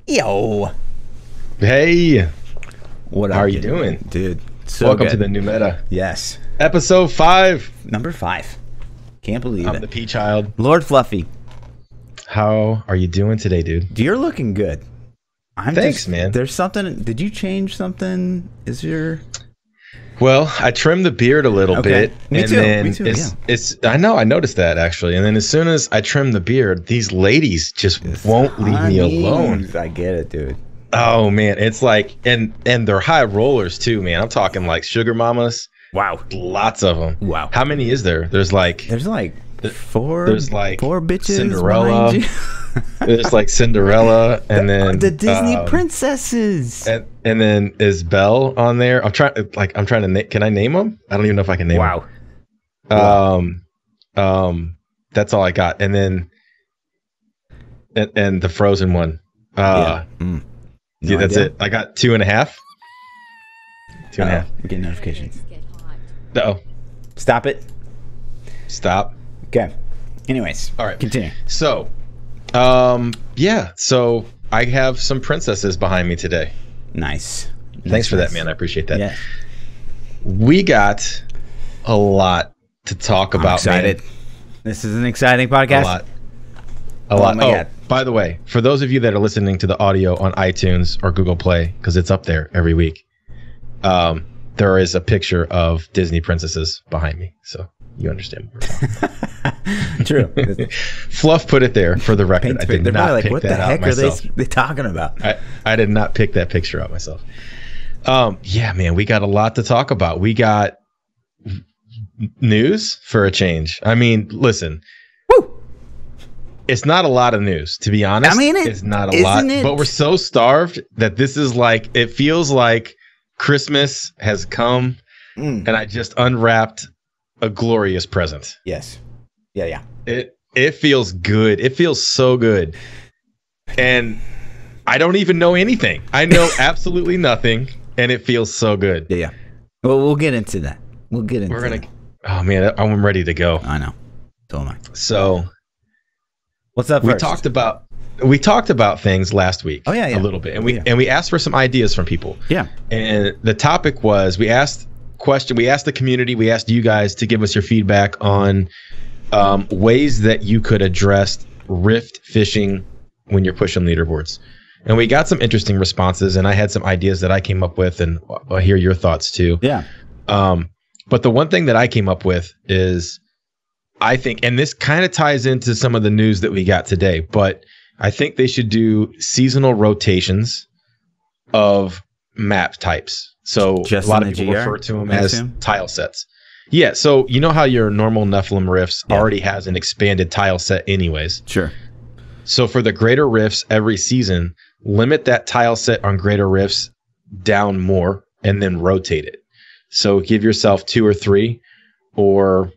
Yo. Hey. What up? How are you doing? Dude, so Welcome good. to the new meta. Yes. Episode 5. Number 5. Can't believe I'm it. the ThaPChild. Lord Fluffy. How are you doing today, dude? You're looking good. Thanks, man. There's something. Did you change something? Is your... Well, I trimmed the beard a little bit. Me too. Then Me too, I know, I noticed that actually. And then as soon as I trimmed the beard, these ladies just won't leave me alone. I get it, dude. Oh man, it's like and they're high rollers too, man. I'm talking like sugar mamas. Wow. Lots of them. Wow. How many is there? There's like four. There's like four bitches. Cinderella. There's like Cinderella, and then the Disney princesses. And then is Belle on there? I'm trying to. Can I name them? I don't even know if I can name them. Wow. That's all I got. And then and the Frozen one. No that's idea. it. I got 2.5. 2.5. I'm getting notifications. Uh-oh. Stop it. Stop. Okay. Anyways. All right. Continue. So, yeah. So I have some princesses behind me today. Nice. Thanks for that, man. I appreciate that. Yeah. We got a lot to talk about. I'm excited. Man. This is an exciting podcast. A lot. My God. By the way, for those of you that are listening to the audio on iTunes or Google Play, because it's up there every week, there is a picture of Disney princesses behind me. So you understand what we're talking. True. Fluff put it there for the record. I did not pick that out myself. What the heck are they talking about? I did not pick that picture out myself. Yeah, man, we got a lot to talk about. We got news for a change. I mean, listen. Woo! It's not a lot of news, to be honest. I mean, it's not a lot, but we're so starved that this is like, it feels like Christmas has come and I just unwrapped a glorious present. Yes. Yeah. It feels good. It feels so good. And I don't even know anything. I know absolutely nothing, and it feels so good. Yeah. Well, we'll get into that. Oh man, I'm ready to go. I know. So am I. So what's up first? We talked about things last week. Oh yeah. A little bit. And we asked for some ideas from people. Yeah. And the topic was, we asked the community, we asked you guys to give us your feedback on ways that you could address rift fishing when you're pushing leaderboards. And we got some interesting responses, and I had some ideas that I came up with, and I'll hear your thoughts too. Yeah. But the one thing that I came up with is, I think, and this kind of ties into some of the news that we got today, but I think they should do seasonal rotations of map types. So just a lot of people refer to them as tile sets. Yeah, so you know how your normal Nephilim rifts already has an expanded tile set anyways? Sure. So for the greater rifts every season, limit that tile set on greater rifts down more and then rotate it. So give yourself 2 or 3, or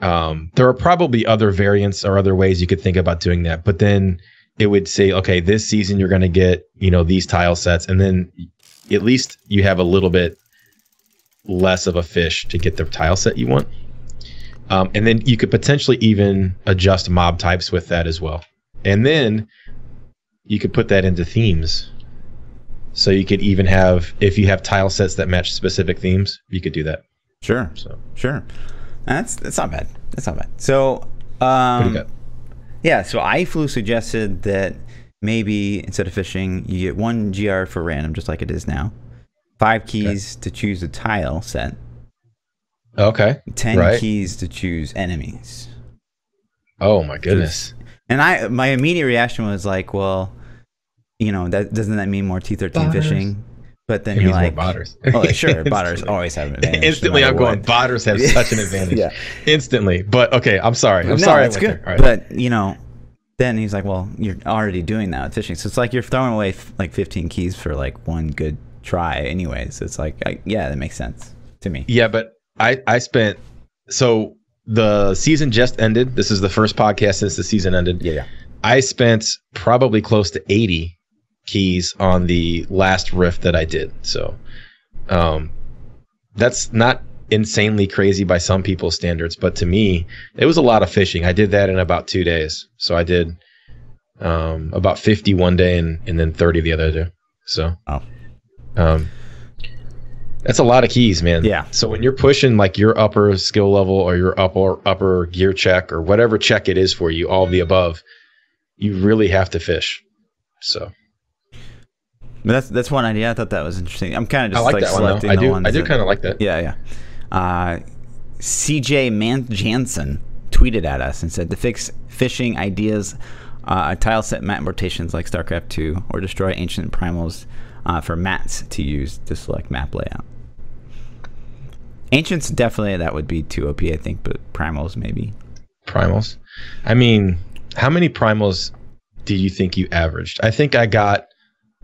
there are probably other variants or other ways you could think about doing that. But then it would say, okay, this season you're going to get, these tile sets, and then at least you have a little bit less of a fish to get the tile set you want. And then you could potentially even adjust mob types with that as well. And then you could put that into themes. So you could even have, if you have tile sets that match specific themes, you could do that. Sure. Sure. That's not bad. So, pretty good. Yeah. So iFlu suggested that maybe instead of fishing, you get 1 GR for random, just like it is now. 5 keys to choose a tile set. Okay. 10 keys to choose enemies. Oh my goodness. And my immediate reaction was like, well, doesn't that mean more T13 fishing? But then you're like, botters. Oh, sure, botters always have an advantage. Instantly, I'm going, botters have such an advantage. Yeah. Instantly. But okay, I'm sorry. I'm sorry. It's good. Right. But then he's like, well, you're already doing that with fishing, so it's like you're throwing away like 15 keys for like one good try, anyways. It's like, yeah, that makes sense to me. Yeah, but I spent, so the season just ended. This is the first podcast since the season ended. Yeah. I spent probably close to 80 keys on the last rift that I did. So that's not insanely crazy by some people's standards, but to me, it was a lot of fishing. I did that in about 2 days. So I did About 50 one day and then 30 the other day. So, that's a lot of keys, man. Yeah. So when you're pushing like your upper skill level or your upper gear check or whatever check it is for you, all of the above, you really have to fish. So. But that's one idea. I thought that was interesting. I'm kind of just I like that selecting one, though. the ones. I do kind of like that. Yeah. CJ Jansen tweeted at us and said to fix fishing ideas, tile set map rotations like StarCraft 2 or destroy ancient primals for mats to use to select map layout. Ancients, definitely that would be too OP, I think, but primals maybe. Primals? I mean, how many primals do you think you averaged? I think I got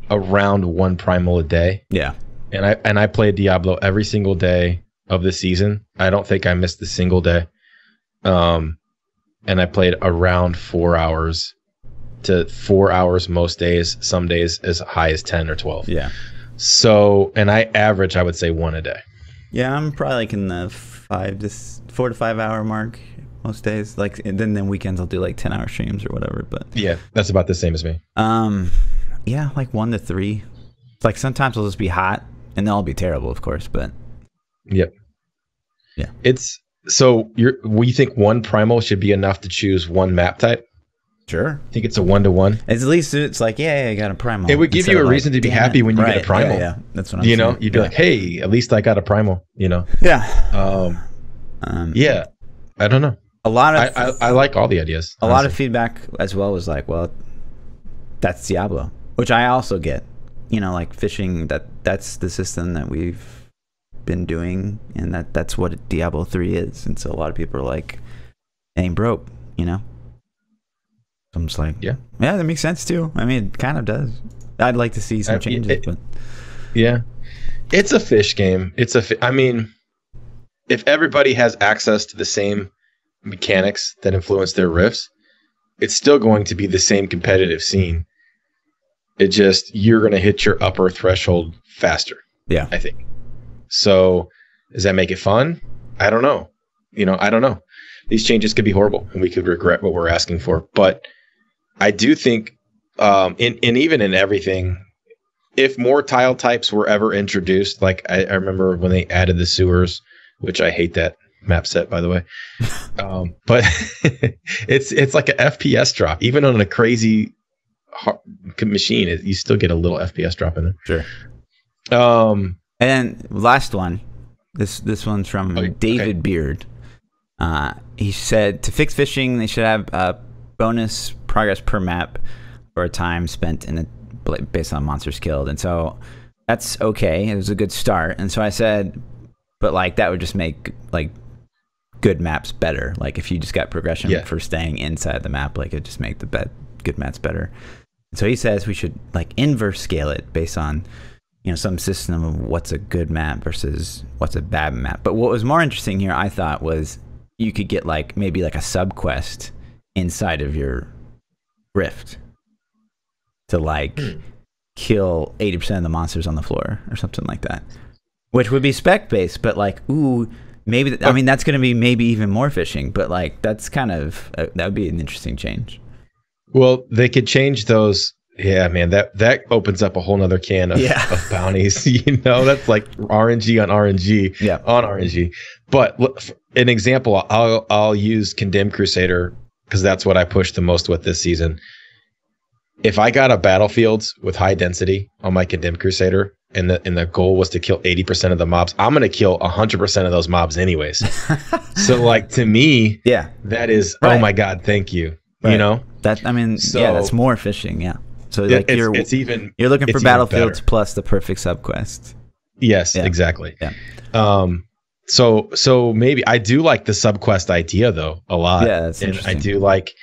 around 1 primal a day. Yeah. And I played Diablo every single day of the season. I don't think I missed a single day. And I played around 4 hours to 4 hours most days, some days as high as 10 or 12. Yeah. So, and I average, I would say 1 a day. Yeah, I'm probably like in the 4 to 5 hour mark most days. Like, and then weekends I'll do like 10-hour streams or whatever. But yeah, that's about the same as me. Yeah, like 1 to 3. It's like sometimes it'll just be hot, and they'll all be terrible, of course. But yep. Yeah. It's so we think 1 primal should be enough to choose 1 map type. Sure. I think it's a 1-to-1. At least it's like, yeah, I got a primal. It would give you a reason to be happy when you get a primal. Yeah, that's what I'm saying. saying. You'd be like, hey, at least I got a primal, Yeah. Yeah. I don't know. A lot of I like all the ideas. A lot of feedback as well was like, well, that's Diablo, which I also get. Like fishing, that's the system that we've been doing, and that's what Diablo 3 is. And so a lot of people are like, it ain't broke, I'm just like, yeah, that makes sense too. I mean, it kind of does. I'd like to see some changes, but yeah, it's a fish game. I mean, if everybody has access to the same mechanics that influence their rifts, it's still going to be the same competitive scene. It just, you're going to hit your upper threshold faster. Yeah, I think. So, does that make it fun? I don't know. I don't know. These changes could be horrible, and we could regret what we're asking for. But I do think, even in everything, if more tile types were ever introduced, like I remember when they added the sewers, which I hate that map set, by the way. But it's like an FPS drop, even on a crazy machine. You still get a little FPS drop in there. Sure. And last one, this one's from David Beard. He said to fix fishing, they should have a bonus progress per map for a time spent based on monsters killed. And so that's okay. It was a good start. And so I said, but like that would just make like good maps better. Like if you just got progression for staying inside the map, like it just make the good maps better. And so he says we should like inverse scale it based on some system of what's a good map versus what's a bad map. But what was more interesting here, I thought, was you could get like maybe like a sub quest inside of your rift to like kill 80% of the monsters on the floor or something like that, which would be spec based, but like, ooh, maybe I mean that's going to be maybe even more fishing, but like that's kind of that would be an interesting change. Well, they could change those. Yeah, man, that opens up a whole nother can of bounties. That's like RNG on RNG on RNG. But an example, I'll use Condemned Crusader because that's what I pushed the most with this season. If I got a battlefields with high density on my Condemned Crusader, and the goal was to kill 80% of the mobs, I'm gonna kill 100% of those mobs anyways. So like to me, that is oh my god, thank you. Right. That's more fishing. Yeah. So like you're looking for battlefields plus the perfect subquest. Yes, exactly. Yeah. So maybe I do like the subquest idea though a lot. Yeah, that's interesting. I do like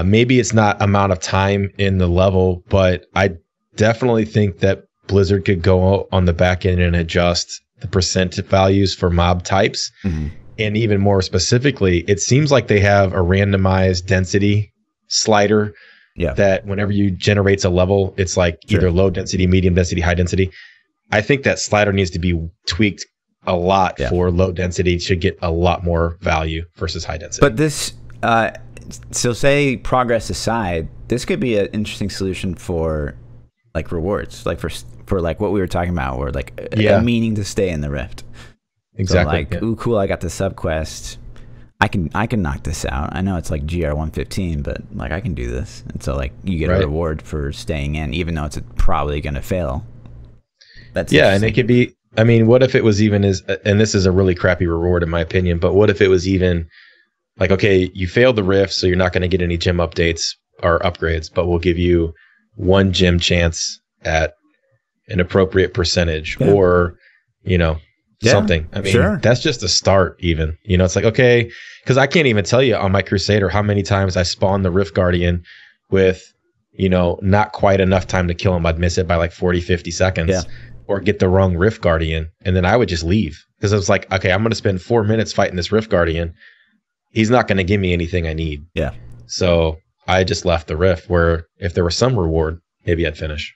maybe it's not amount of time in the level, but I definitely think that Blizzard could go on the back end and adjust the percent values for mob types. Mm-hmm. And even more specifically, it seems like they have a randomized density slider that whenever you generates a level, it's like either low density, medium density, high density. I think that slider needs to be tweaked a lot for low density. Should get a lot more value versus high density. But this, so say progress aside, this could be an interesting solution for like rewards, like for like what we were talking about, where like a meaning to stay in the Rift. Exactly. So like, ooh, cool! I got the sub quest. I can knock this out. I know it's like GR 115, but like I can do this. And so like you get a reward for staying in, even though it's probably going to fail. That's and it could be. I mean, what if it was even and this is a really crappy reward in my opinion, but what if it was even like, okay, you failed the Rift, so you're not going to get any gym updates or upgrades, but we'll give you 1 gym chance at an appropriate percentage, or something. I mean, that's just a start even. It's like, okay, because I can't even tell you on my Crusader how many times I spawned the Rift Guardian with, not quite enough time to kill him. I'd miss it by like 40, 50 seconds or get the wrong Rift Guardian. And then I would just leave because I was like, okay, I'm going to spend 4 minutes fighting this Rift Guardian. He's not going to give me anything I need. Yeah. So I just left the Rift, where if there was some reward, maybe I'd finish.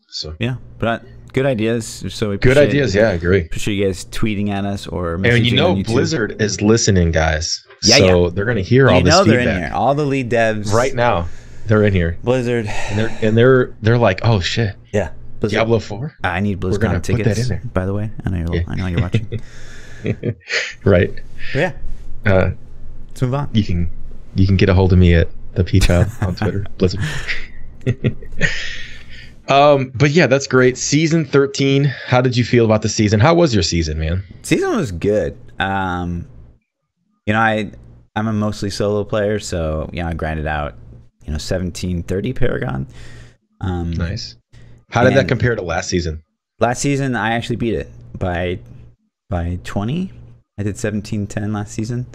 So yeah, but good ideas. So we good ideas. Yeah, I agree. Appreciate you guys tweeting at us or messaging and Blizzard is listening, guys. So they're going to hear all this feedback. They're in here. All the lead devs right now. They're in here. Blizzard, and they're like, oh shit. Yeah. Blizzard. Diablo 4. I need BlizzCon tickets. Put that in there. By the way, I know you're watching. Right. But yeah. Let's move on. You can get a hold of me at ThaPChild on Twitter. Blizzard. But yeah, that's great. Season 13. How did you feel about the season? How was your season, man? Season was good. I'm a mostly solo player, so I grinded out 1730 Paragon. Nice. How did that compare to last season? Last season I actually beat it by 20. I did 1710 last season.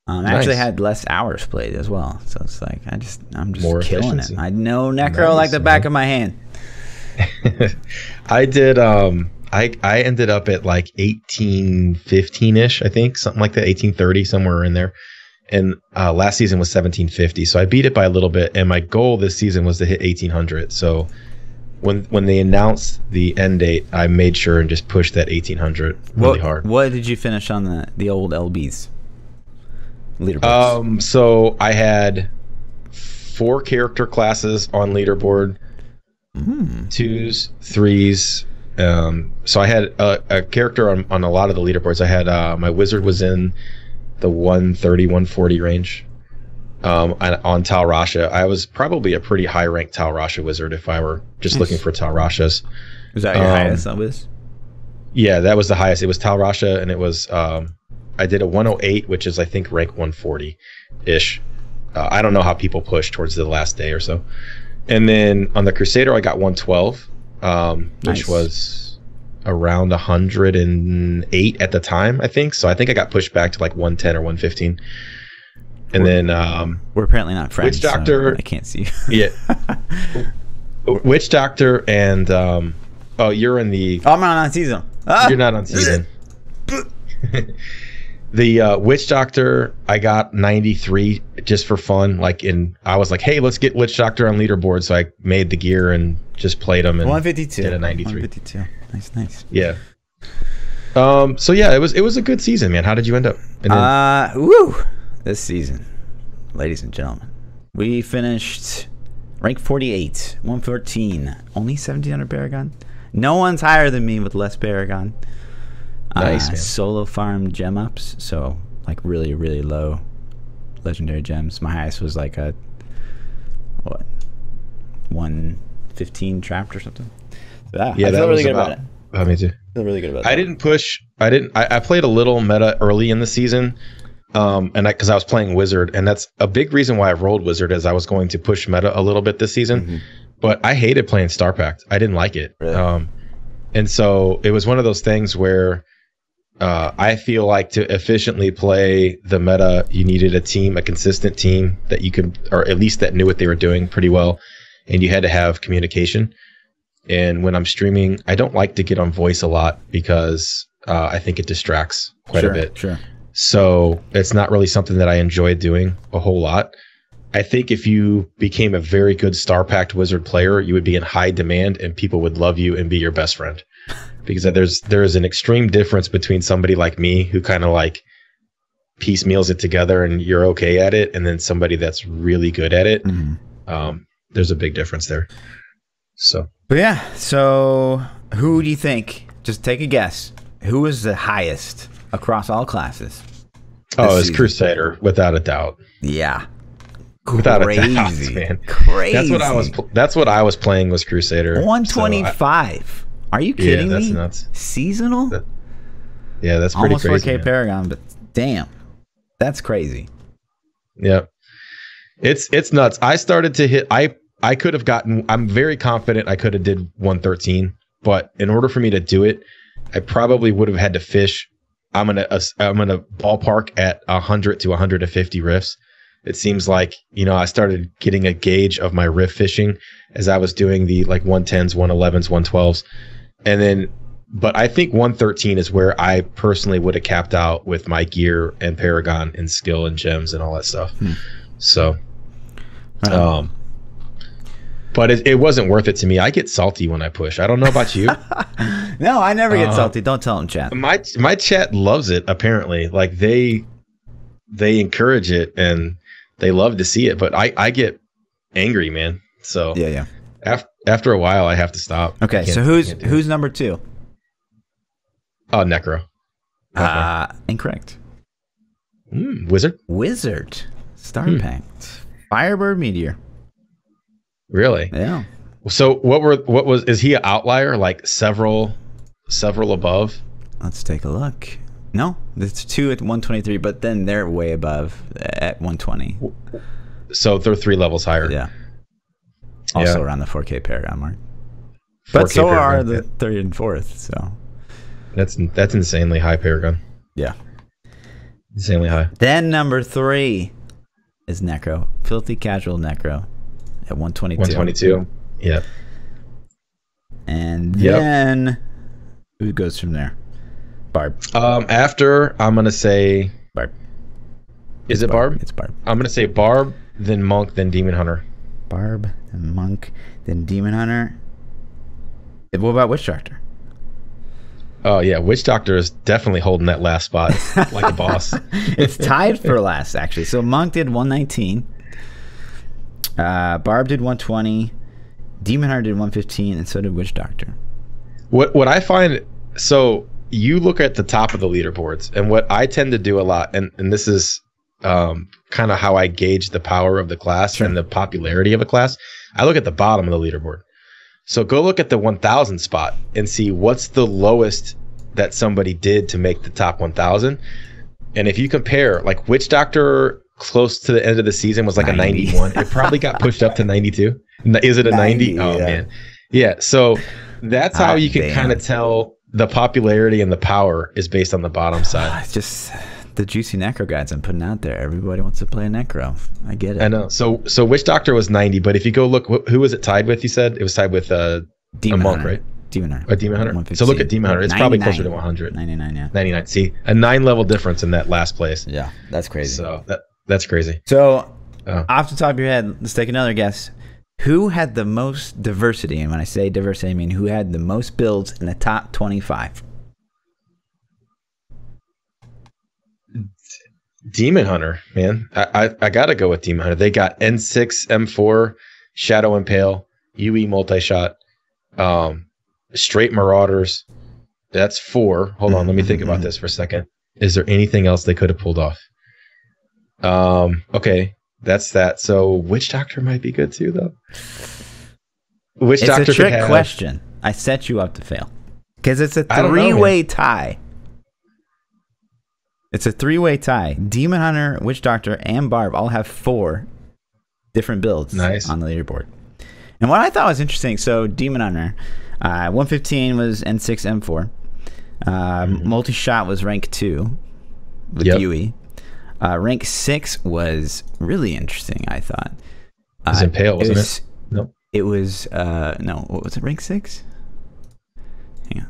I actually had less hours played as well, so it's like I'm just more killing it. I know Necro like the back of my hand. I did. I ended up at like 1815-ish, I think, something like that, 1830, somewhere in there. And last season was 1750, so I beat it by a little bit. And my goal this season was to hit 1800. So when they announced the end date, I made sure and just pushed that 1800 really hard. What did you finish on the old LBs? Leaderboards. So I had 4 character classes on leaderboard, 2s, 3s. So I had a character on a lot of the leaderboards. I had my wizard was in the 130, 140 range. On Tal Rasha, I was probably a pretty high ranked Tal Rasha wizard if I were just looking for Tal Rashas. Was that your highest on Wiz? Yeah, that was the highest. It was Tal Rasha, and it was I did a 108, which is I think rank 140 ish. I don't know how people push towards the last day or so. And then on the Crusader, I got 112, which was around 108 at the time, I think. So I think I got pushed back to like 110 or 115. And then we're apparently not friends. Witch Doctor, so I can't see you. Yeah. Witch Doctor and you're in the. Oh, I'm not on season. You're not on season. The Witch Doctor, I got 93 just for fun. I was like, hey, let's get Witch Doctor on leaderboard. So I made the gear and just played them. And 152. Did a 93. 152. Nice. Yeah. So yeah, it was a good season, man. How did you end up? This season, ladies and gentlemen, we finished rank 48, 114, only 1700 Paragon. No one's higher than me with less Paragon. Nice, man. Solo farm gem ups, so like really, really low legendary gems. My highest was like 115 trapped or something. So, I feel really good about it. Me too. I feel really good about it. I played a little meta early in the season. Because I was playing Wizard, and that's a big reason why I rolled Wizard, is I was going to push meta a little bit this season, but I hated playing Star Pact. I didn't like it. Really? And so it was one of those things where I feel like to efficiently play the meta, you needed a consistent team that you could, or at least that knew what they were doing pretty well, and you had to have communication. And when I'm streaming, I don't like to get on voice a lot because I think it distracts quite a bit. Sure. So it's not really something that I enjoy doing a whole lot. I think if you became a very good Star Pact Wizard player, you would be in high demand and people would love you and be your best friend. Because there's an extreme difference between somebody like me who kind of like piecemeals it together and you're okay at it, and then somebody that's really good at it. there's a big difference there. So, but yeah. So who do you think? Just take a guess. Who is the highest across all classes? Oh, it's Crusader, without a doubt. Yeah. Without Crazy. a doubt, man. Crazy. That's what I was playing was Crusader. 125. Are you kidding me? That's nuts. Seasonal? Yeah, that's pretty almost crazy. 4K Paragon, but damn. That's crazy. Yep. It's nuts. I started to hit I could have gotten I'm very confident I could have did 113, but in order for me to do it, I probably would have had to fish. I'm gonna ballpark at 100 to 150 riffs. It seems like, I started getting a gauge of my riff fishing as I was doing the like 110s, 111s, 112s. And then, but I think 113 is where I personally would have capped out with my gear and Paragon and skill and gems and all that stuff. So, but it wasn't worth it to me. I get salty when I push. I don't know about you. No, I never get salty. Don't tell them, chat. My chat loves it, apparently. Like they encourage it and they love to see it, but I get angry, man. So yeah. After a while, I have to stop. Okay, so who's number 2? Oh, Necro. Incorrect. Wizard. Star Pact. Firebird Meteor. Really? Yeah. So is he an outlier? Like several above? Let's take a look. No, there's 2 at 123, but then they're way above at 120. So they're 3 levels higher. Yeah. Also around the 4K Paragon mark. But so are the 3rd and 4th. So that's insanely high Paragon. Yeah. Insanely high. Then number 3 is Necro. Filthy Casual Necro at 122. 122. Yeah. And then who goes from there? Barb. After I'm gonna say Barb. Is it Barb? It's Barb. I'm gonna say Barb, then Monk, then Demon Hunter. Barb, then Monk, then Demon Hunter. What about Witch Doctor? Oh yeah, Witch Doctor is definitely holding that last spot like a boss. It's tied for last, actually. So Monk did 119. Barb did 120. Demon Hunter did 115, and so did Witch Doctor. What I find, so you look at the top of the leaderboards, and what I tend to do a lot, and this is kind of how I gauge the power of the class and the popularity of a class. I look at the bottom of the leaderboard. So go look at the 1000 spot and see what's the lowest that somebody did to make the top 1000. And if you compare, like Witch Doctor close to the end of the season was like 90. A 91. It probably got pushed up to 92. Is it a 90? Oh, man. Yeah. So that's how you can kind of tell the popularity and the power is based on the bottom side. It's just the juicy Necro guides I'm putting out there. Everybody wants to play a Necro. I get it. I know. So Witch Doctor was 90, but if you go look, who was it tied with? You said it was tied with Demon Monk, Hunter. right? Demon Hunter. A Demon Hunter. So look at Demon Hunter. It's probably closer to 100. 99, yeah. 99. See, a 9 level difference in that last place. Yeah, that's crazy. So that's crazy. So off the top of your head, let's take another guess. Who had the most diversity? And when I say diversity, I mean who had the most builds in the top 25? Demon Hunter, man. I gotta go with Demon Hunter. They got N6, M4, Shadow Impale, UE multi-shot, straight Marauders. That's 4. Hold on, let me think about this for a second. Is there anything else they could have pulled off? Okay, that's that. So Witch Doctor might be good too, though. Witch Doctor. It's a trick question. I set you up to fail because it's a 3-way tie. It's a 3-way tie. Demon Hunter, Witch Doctor, and Barb all have 4 different builds on the leaderboard. And what I thought was interesting, so Demon Hunter, 115 was N6, M4. Multi-shot was rank 2 with UE. Rank 6 was really interesting, I thought. It was Impale, wasn't it? No. It was, no, what was it, rank 6? Hang on.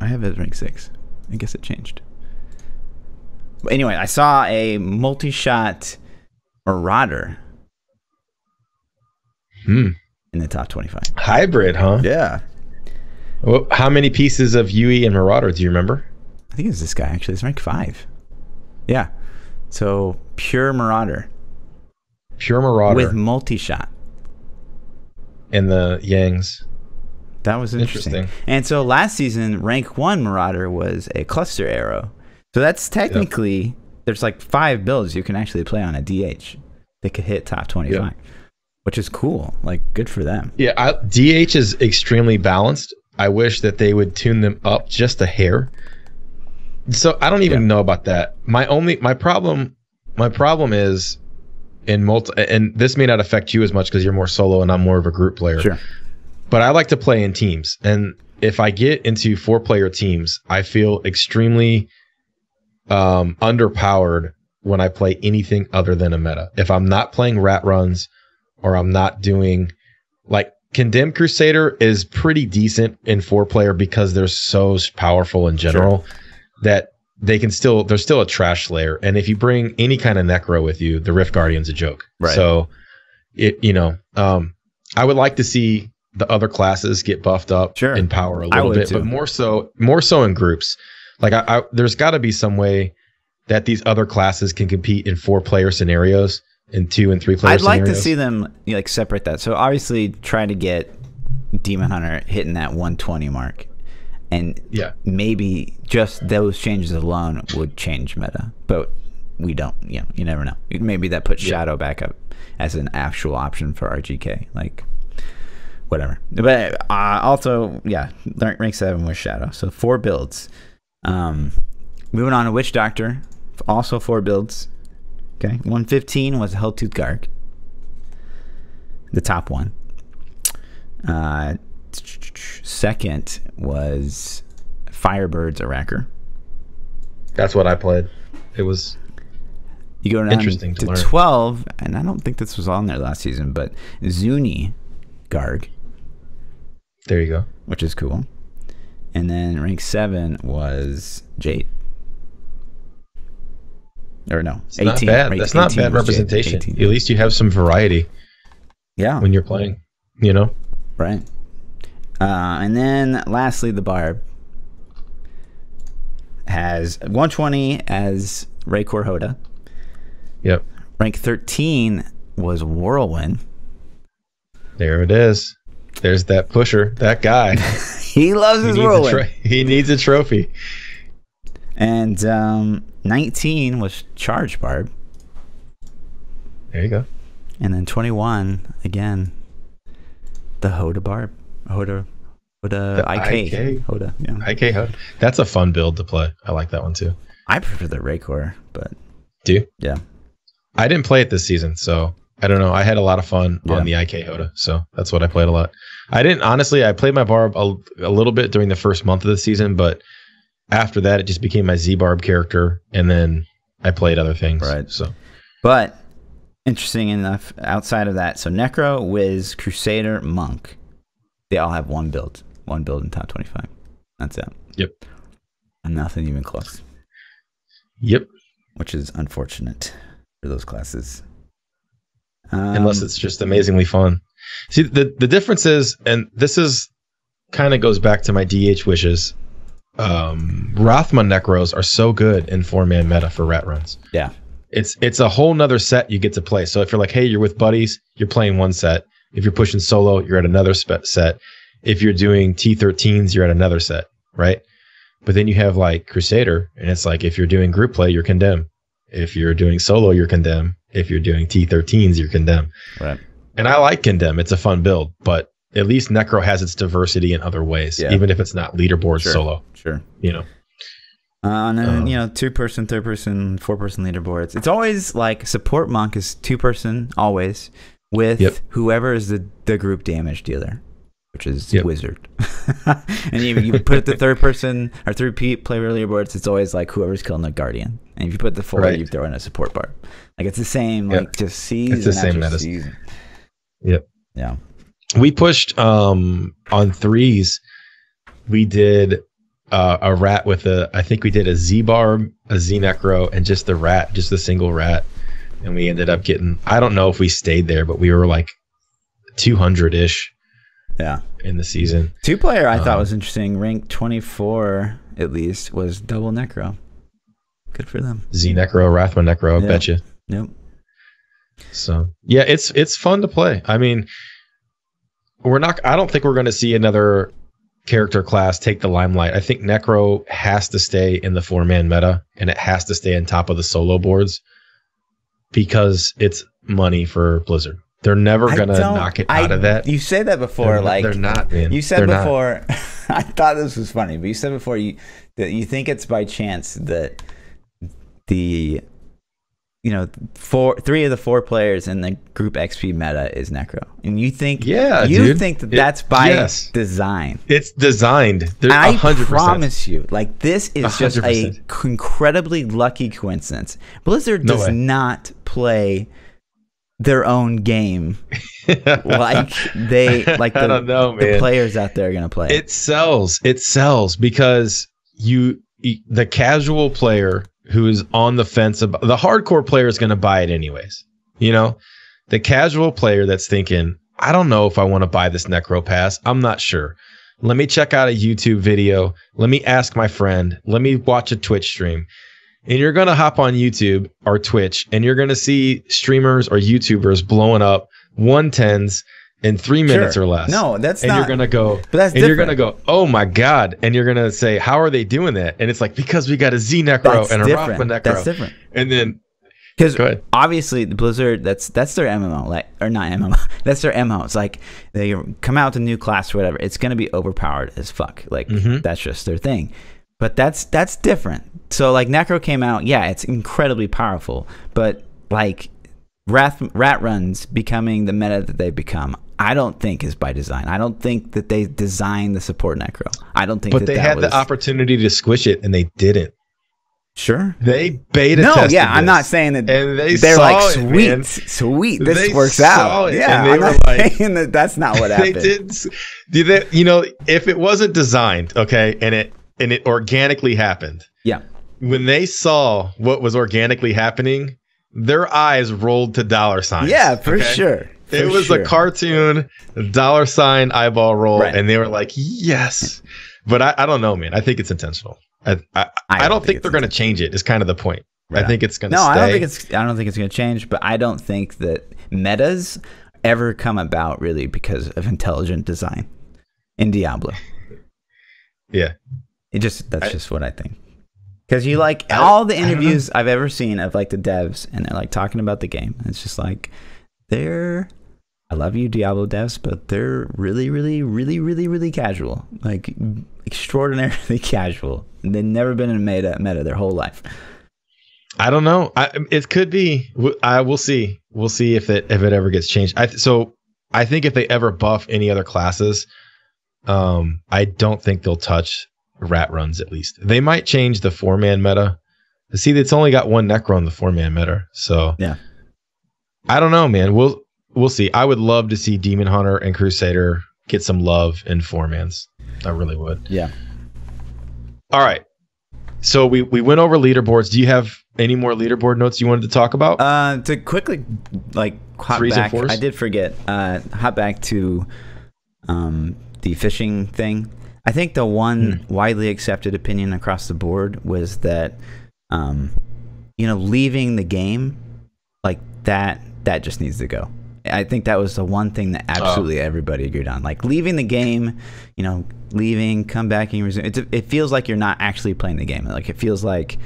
I have it as rank 6. I guess it changed. But anyway, I saw a multi-shot Marauder in the top 25. Hybrid, huh? Yeah. Well, how many pieces of UE and Marauder do you remember? I think it's this guy, actually. It's rank 5. Yeah. So, pure Marauder. Pure Marauder with multi-shot. And the Yangs. That was interesting. And so last season, rank 1 Marauder was a cluster arrow. So that's technically, there's like 5 builds you can actually play on a DH that could hit top 25, which is cool. Like, good for them. Yeah, DH is extremely balanced. I wish that they would tune them up just a hair. So I don't even know about that. My problem is and this may not affect you as much because you're more solo and I'm more of a group player. Sure. But I like to play in teams. And if I get into 4-player teams, I feel extremely underpowered when I play anything other than a meta. If I'm not playing rat runs or I'm not doing like Condemned Crusader is pretty decent in 4-player because they're so powerful in general that they're still a trash slayer. And if you bring any kind of necro with you, the Rift Guardian's a joke. Right. So I would like to see the other classes get buffed up in power a little bit, but more so in groups. Like there's got to be some way that these other classes can compete in 4-player scenarios, in 2 and 3-player I'd scenarios. like to see them like separate that. So obviously try to get Demon Hunter hitting that 120 mark. And maybe just those changes alone would change meta. But we don't. You never know. Maybe that puts Shadow back up as an actual option for RGK. Like, whatever. But also, rank 7 was Shadow. So 4 builds. Moving on to Witch Doctor. Also 4 builds. Okay. 115 was Helltooth Garg. The top one. Second was Firebird's Aracker. That's what I played. It was interesting to learn. 12, and I don't think this was on there last season, but Zuni Garg. There you go. Which is cool. And then rank 7 was Jade. Or no, it's 18. Not bad. That's not bad representation. At least you have some variety. Yeah. When you're playing, Right. And then lastly, the Barb has 120 as Raycor Hoda. Yep. Rank 13 was Whirlwind. There it is. There's that pusher, that guy. He loves his Whirlwind. He needs a trophy. And 19 was Charge Barb. There you go. And then 21, again, the Hoda Barb. Hoda IK. Hoda, yeah. IK Hoda. That's a fun build to play. I like that one too. I prefer the Raycor, but... Do you? Yeah. I didn't play it this season, so I don't know. I had a lot of fun on the IK Hoda, so that's what I played a lot. I played my Barb a little bit during the first month of the season, but after that, it just became my Z-Barb character, and then I played other things. Right. So, but interesting enough, outside of that, so Necro, Wiz, Crusader, Monk, they all have one build in top 25. That's it. Yep. And nothing even close. Yep. Which is unfortunate for those classes. Unless it's just amazingly fun. See, the difference is, and this is kind of goes back to my DH wishes. Rothma Necros are so good in 4-man meta for rat runs. Yeah. It's a whole nother set you get to play. So if you're like, hey, you're with buddies, you're playing one set. If you're pushing solo, you're at another set. If you're doing T13s, you're at another set, right? But then you have like Crusader, and it's like if you're doing group play, you're Condemned. If you're doing solo, you're Condemned. If you're doing T13s, you're Condemned. Right. And I like Condemned. It's a fun build, but at least Necro has its diversity in other ways, even if it's not leaderboard solo. Sure. And then 2-person, 3-person, 4-person leaderboards. It's always like support monk is 2-person always with whoever is the group damage dealer, which is wizard. And you put the 3rd-person or 3-player leaderboards, it's always like whoever's killing the guardian. And if you put the 4, you throw in a support bar. Like it's the same, like just season. It's the same after medicine. Season. Yep. Yeah. We pushed on 3s. We did a rat with I think we did a Z-Barb, a Z-Necro, and just the rat, just the single rat. And we ended up getting, I don't know if we stayed there, but we were like 200-ish. Yeah. In the season. 2-player I thought was interesting. Rank 24 at least was double Necro. Good for them. Z-Necro, Rathma Necro, I bet you. Nope. So yeah, it's fun to play. I mean, I don't think we're going to see another character class take the limelight. I think Necro has to stay in the 4-man meta, and it has to stay on top of the solo boards because it's money for Blizzard. They're never going to knock it out of that. You said that before. They're not, man. You said before, I thought this was funny, but you said before that you think it's by chance that the, you know, 3 of the 4 players in the group XP meta is Necro, and you think, think that that's by design. It's designed. I 100%. Promise you, like, this is 100%. Just a incredibly lucky coincidence. Blizzard does not play their own game like I don't know, man. The players out there are gonna play. It sells because the casual player who is on the fence about the hardcore player is going to buy it anyways. You know, the casual player that's thinking, I don't know if I want to buy this Necro Pass. I'm not sure. Let me check out a YouTube video. Let me ask my friend. Let me watch a Twitch stream. And you're going to hop on YouTube or Twitch and you're going to see streamers or YouTubers blowing up 110s in 3 minutes or less. No, that's and not. You're going to go, but that's and you're going to go, oh my God. And you're going to say, how are they doing that? And it's like, because we got a Z Necro and a Rockman Necro. That's different. And then, because obviously the Blizzard, that's their MMO, like, or not MMO, that's their MMO. It's like they come out with a new class or whatever. It's going to be overpowered as fuck. Like, that's just their thing. But that's different. So like Necro came out, yeah, it's incredibly powerful, but like rat runs becoming the meta that they become, I don't think is by design. I don't think that they designed the support Necro. I don't think. But they had the opportunity to squish it and they didn't. Sure. They beta tested this. I'm not saying that. And they're like, sweet, this works out. Yeah, I'm not saying that that's not what happened. You know, if it wasn't designed, okay, and it organically happened. Yeah. When they saw what was organically happening, their eyes rolled to dollar signs. Yeah, for sure. It was a cartoon, dollar sign eyeball roll, and they were like, yes. But I don't know, man. I think it's intentional. I don't think they're going to change it. Is kind of the point. Right. I think it's going to stay. I don't think it's going to change, but I don't think that metas ever come about really because of intelligent design in Diablo. Yeah. That's just what I think. Because you like all the interviews I've ever seen of like the devs, and they're like talking about the game. It's just like I love you, Diablo devs, but they're really, really, really, really, really casual, like extraordinarily casual. And they've never been in a meta their whole life. I don't know. It could be. We'll see. We'll see if it ever gets changed. So I think if they ever buff any other classes, I don't think they'll touch rat runs. At least they might change the 4-man meta. See, it's only got one Necro in the 4-man meta. So yeah, I don't know, man. We'll see. I would love to see Demon Hunter and Crusader get some love in 4-mans. I really would. Yeah. All right. So we went over leaderboards. Do you have any more leaderboard notes you wanted to talk about? To quickly hop back, I did forget. Hop back to the fishing thing. I think the one widely accepted opinion across the board was that, leaving the game like that just needs to go. I think that was the one thing that absolutely everybody agreed on. Like leaving the game, leaving, come back and resume. It feels like you're not actually playing the game. Like it feels like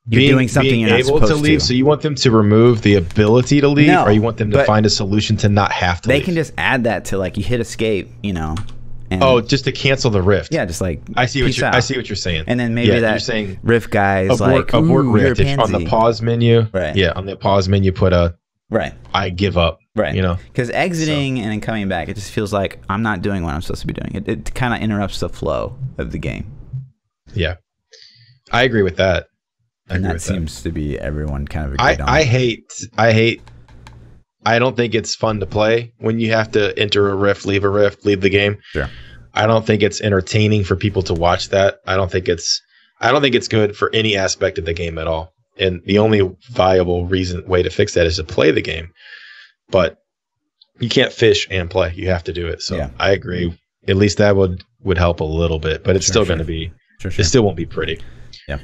you're doing something you're not supposed to leave. So you want them to remove the ability to leave, or you want them to find a solution to not have to leave? They can just add that to like you hit escape, and just to cancel the rift. Yeah, just like I see what you're saying. And then maybe that you're saying rift guy is abort rift on the pause menu. Right. Yeah, on the pause menu put a I give up. Right. Because exiting and then coming back, it just feels like I'm not doing what I'm supposed to be doing. It kind of interrupts the flow of the game. Yeah, I agree with that. And that seems to be everyone kind of agreed on. I hate. I don't think it's fun to play when you have to enter a rift, leave the game. Sure. I don't think it's entertaining for people to watch that. I don't think it's good for any aspect of the game at all. And the only viable way to fix that is to play the game. But you can't fish and play. You have to do it. So yeah. I agree. At least that would help a little bit, but it's still going to be. Sure. It still won't be pretty. Yeah.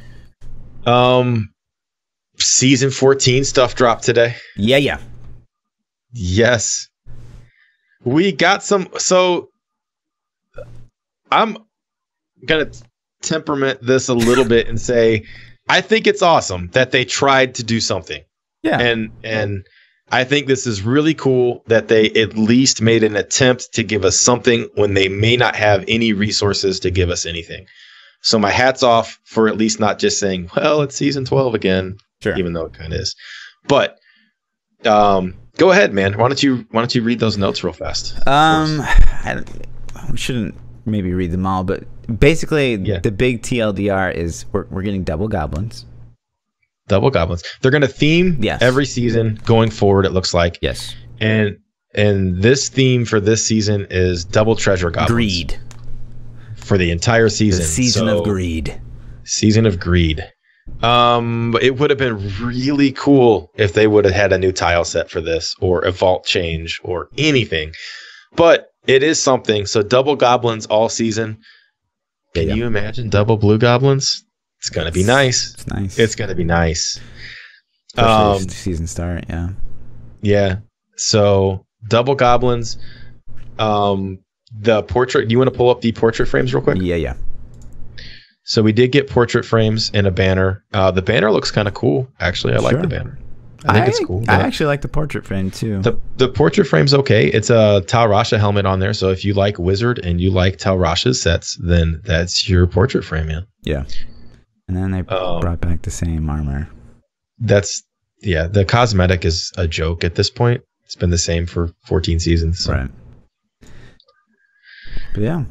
Season 14 stuff dropped today. Yeah. Yes. We got some. So I'm going to temperament this a little bit and say, I think it's awesome that they tried to do something. Yeah. And I think this is really cool that they at least made an attempt to give us something when they may not have any resources to give us anything. So my hat's off for at least not just saying, well, it's season 12 again, sure, even though it kind of is. But go ahead, man. Why don't you read those notes real fast? We shouldn't maybe read them all, but basically the big TLDR is we're getting double goblins. Double goblins. They're going to theme every season going forward, it looks like. Yes. And this theme for this season is double treasure goblins. Greed. For the entire season. The season of greed. Season of greed. It would have been really cool if they would have had a new tile set for this, or a vault change, or anything. But it is something. So double goblins all season. Can you imagine double blue goblins? It's going to be nice. It's nice. It's going to be nice. Season start, yeah. Yeah. So double goblins. The portrait. Do you want to pull up the portrait frames real quick? Yeah. So we did get portrait frames and a banner. The banner looks kind of cool. Actually, I like the banner. I think it's cool. I actually like the portrait frame too. The portrait frame's okay. It's a Tal Rasha helmet on there. So if you like Wizard and you like Tal Rasha's sets, then that's your portrait frame, man. Yeah. And then they brought back the same armor. The cosmetic is a joke at this point. It's been the same for 14 seasons. So. Right. But yeah.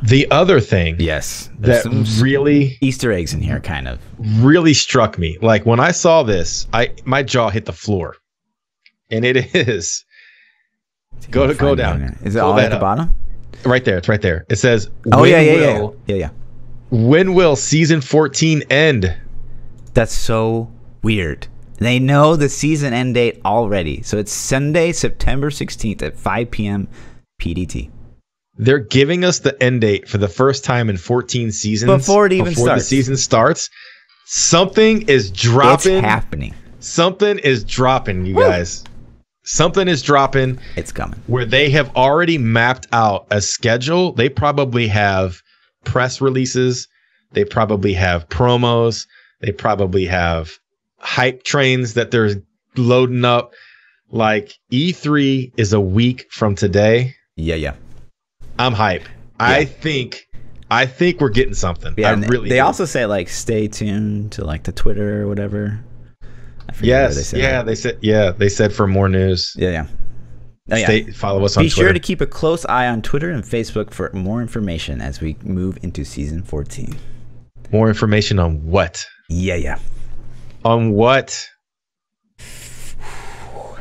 The other thing that really Easter eggs in here kind of really struck me. Like when I saw this, my jaw hit the floor. And it is go down. Is it all at the bottom? Right there. It's right there. It says yeah. When will season 14 end? That's so weird. They know the season end date already. So it's Sunday, September 16th at 5 p.m. PDT. They're giving us the end date for the first time in 14 seasons. Before the season starts. Something is dropping. It's happening. Something is dropping, you guys. Something is dropping. It's coming. Where they have already mapped out a schedule. They probably have press releases, they probably have promos, they probably have hype trains that they're loading up. Like E3 is a week from today. Yeah. I'm hype. Yeah. I think we're getting something. Yeah, they also say like stay tuned to like the Twitter or whatever. I forget where they said they said for more news. Yeah. Follow us on Twitter. Be sure to keep a close eye on Twitter and Facebook for more information as we move into season 14. More information on what? Yeah. On what?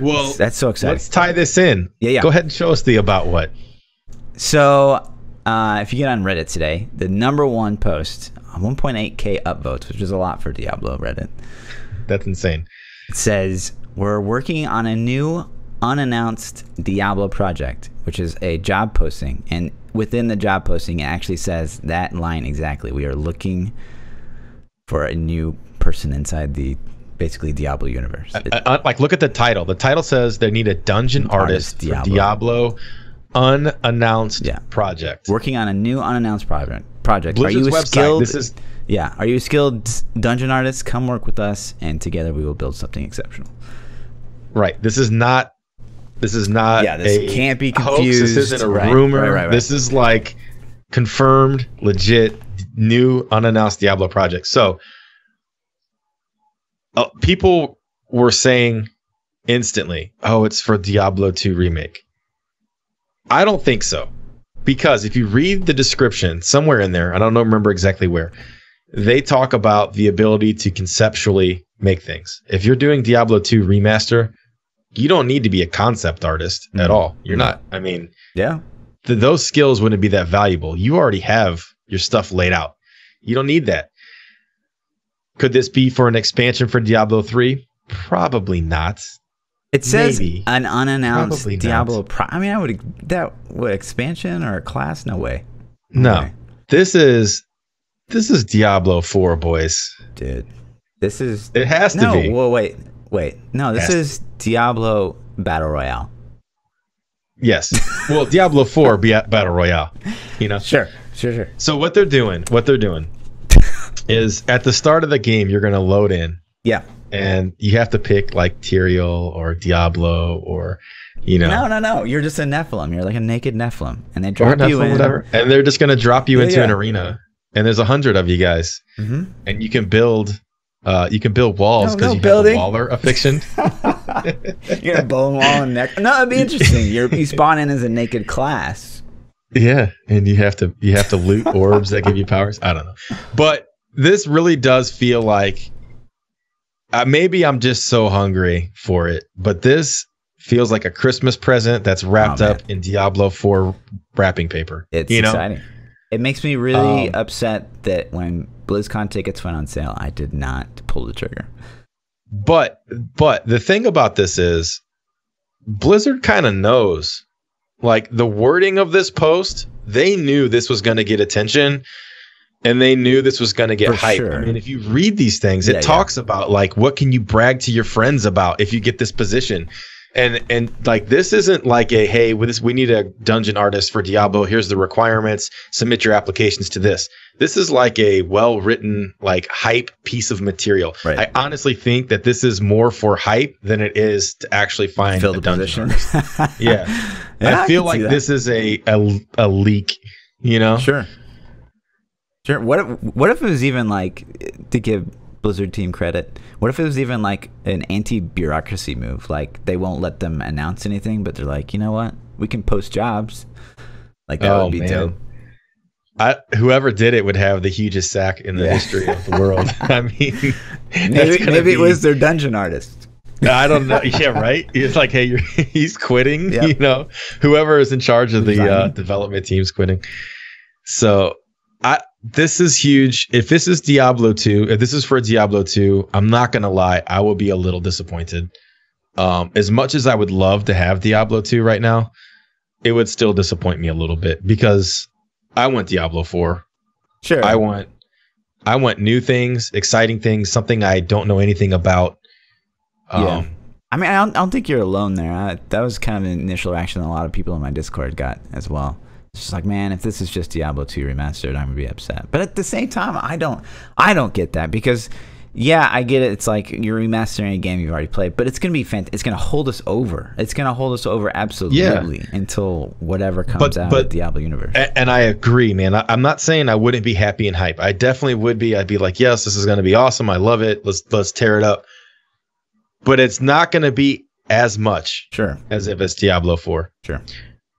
Well, that's so exciting. Let's tie this in. Yeah. Go ahead and show us the about what. So, if you get on Reddit today, the number one post, 1.8k upvotes, which is a lot for Diablo Reddit. That's insane. It says, we're working on a new unannounced Diablo project, which is a job posting, and within the job posting it actually says that line exactly. We are looking for a new person inside the basically Diablo universe. Like look at the title. The title says they need a dungeon artist for Diablo unannounced project. Working on a new unannounced project. Blizzard's are you a skilled website. Are you a skilled dungeon artist? Come work with us and together we will build something exceptional. Right. This is not this can't be confused. Hoax. This isn't a rumor. Right. This is like confirmed, legit, new, unannounced Diablo project. So people were saying instantly, oh, it's for Diablo 2 Remake. I don't think so. Because if you read the description, somewhere in there, I don't remember exactly where, they talk about the ability to conceptually make things. If you're doing Diablo 2 Remaster, you don't need to be a concept artist at all. You're not. I mean, those skills wouldn't be that valuable. You already have your stuff laid out. You don't need that. Could this be for an expansion for Diablo 3? Probably not. It says an unannounced Diablo. What expansion or a class? No way. No. This is Diablo 4, boys. Dude, this is. It has to be. Well, wait. No, this is Diablo Battle Royale. Yes. Well, Diablo 4 Battle Royale, you know? Sure. So what they're doing is at the start of the game, you're going to load in. Yeah. And you have to pick like Tyrael or Diablo or, you know. No. You're just a Nephilim. You're like a naked Nephilim. And they drop you in. Whatever. And they're just going to drop you into an arena. And there's 100 of you guys. Mm-hmm. And you can build walls because you have a waller affliction. You're a bone wall and neck. No, it'd be interesting. You spawn in as a naked class. Yeah, and you have to loot orbs that give you powers. I don't know. But this really does feel like maybe I'm just so hungry for it, but this feels like a Christmas present that's wrapped up in Diablo 4 wrapping paper. It's exciting. It makes me really upset that when BlizzCon tickets went on sale, I did not pull the trigger. But the thing about this is Blizzard kind of knows, like, the wording of this post, they knew this was going to get attention. And they knew this was going to get hype. Sure. I mean, if you read these things, it talks about like what can you brag to your friends about if you get this position, and like this isn't like a hey, with this we need a dungeon artist for Diablo. Here's the requirements. Submit your applications to this. This is like a well-written like hype piece of material. Right. I honestly think that this is more for hype than it is to actually find a dungeon artist. Yeah, I feel like this is a leak. You know, Sure. What if it was even like, to give Blizzard team credit, what if it was even like an anti-bureaucracy move? Like they won't let them announce anything, but they're like, you know what? We can post jobs. Like that would be dope. Whoever did it would have the hugest sack in the history of the world. I mean, maybe it was their dungeon artist. I don't know. Yeah, right. It's like, hey, he's quitting. Yep. You know, whoever is in charge of the development team's quitting. So this is huge. If this is Diablo 2, if this is for Diablo 2, I'm not going to lie, I will be a little disappointed. As much as I would love to have Diablo 2 right now, it would still disappoint me a little bit because I want Diablo 4. Sure. I want new things, exciting things, something I don't know anything about. Yeah. I mean, I don't think you're alone there. That was kind of an initial reaction that a lot of people in my Discord got as well. It's just like, man, if this is just Diablo 2 remastered, I'm gonna be upset. But at the same time, I don't get that because, yeah, I get it. It's like you're remastering a game you've already played, but it's gonna be fantastic. It's gonna hold us over. It's gonna hold us over absolutely until whatever comes out of the Diablo universe. And I agree, man. I'm not saying I wouldn't be happy and hype. I definitely would be. I'd be like, yes, this is gonna be awesome. I love it. Let's tear it up. But it's not gonna be as much, as if it's Diablo 4. Sure.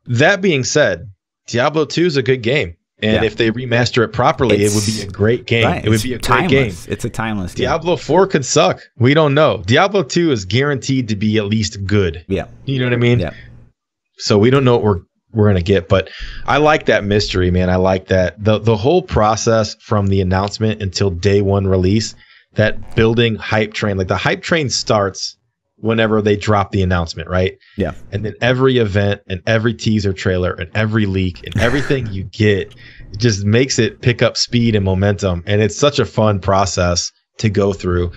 That being said, Diablo 2 is a good game. And if they remaster it properly, it would be a great game. Right. It would be a great game. It's a timeless game. Diablo 4 could suck. We don't know. Diablo 2 is guaranteed to be at least good. Yeah. You know what I mean? Yeah. So we don't know what we're going to get. But I like that mystery, man. I like that. The whole process from the announcement until day one release, that building hype train, like the hype train starts whenever they drop the announcement, right? Yeah. And then every event and every teaser trailer and every leak and everything you get, it just makes it pick up speed and momentum. And it's such a fun process to go through.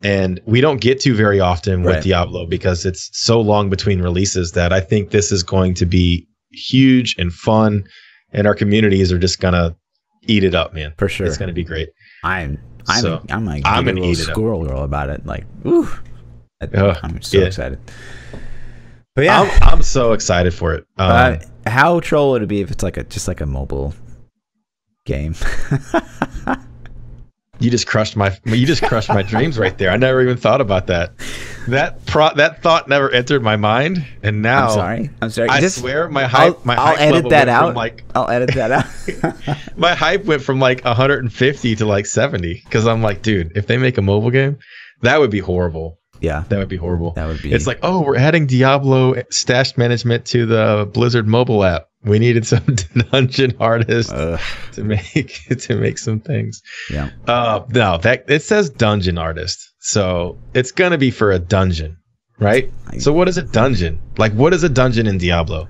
And we don't get to very often with Diablo because it's so long between releases that I think this is going to be huge and fun. And our communities are just going to eat it up, man. For sure. It's going to be great. I'm like I'm a little squirrel girl about it. Like, ooh. I'm so excited. But yeah, I'm so excited for it. How troll would it be if it's like just like a mobile game? You just crushed my dreams right there. I never even thought about that. That thought never entered my mind, and now I'm sorry. I swear my hype. I'll edit that out. I'll edit that out. My hype went from like 150 to like 70 because I'm like, dude, if they make a mobile game, that would be horrible. Yeah, that would be horrible. That would be. It's like, oh, we're adding Diablo stash management to the Blizzard mobile app. We needed some dungeon artists to make some things. Yeah. No, that it says dungeon artist, so it's gonna be for a dungeon, right? So what is a dungeon? Like, what is a dungeon in Diablo?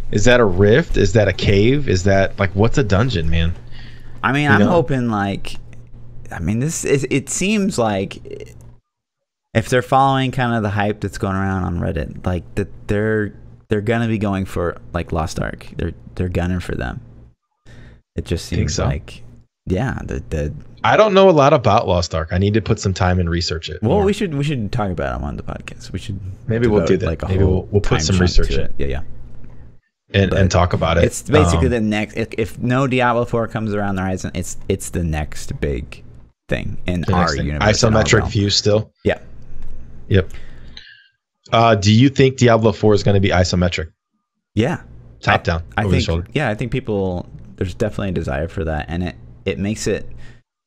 Is that a rift? Is that a cave? Is that like what's a dungeon, man? I mean, I'm hoping like, I mean, it seems like. If they're following kind of the hype that's going around on Reddit, like that they're they're gonna be going for like Lost Ark. They're gunning for them. It just seems like, yeah. I don't know a lot about Lost Ark. I need to put some time and research it. Well, more. we should talk about them on the podcast. We should we'll do that. Like maybe we'll put some research in. Yeah. And talk about it. It's basically the next. If no Diablo 4 comes around the horizon, it's the next big thing in our universe. Isometric view still. Yeah. Yep. Do you think Diablo 4 is going to be isometric? Yeah. Top down. I think people, there's definitely a desire for that, and it makes it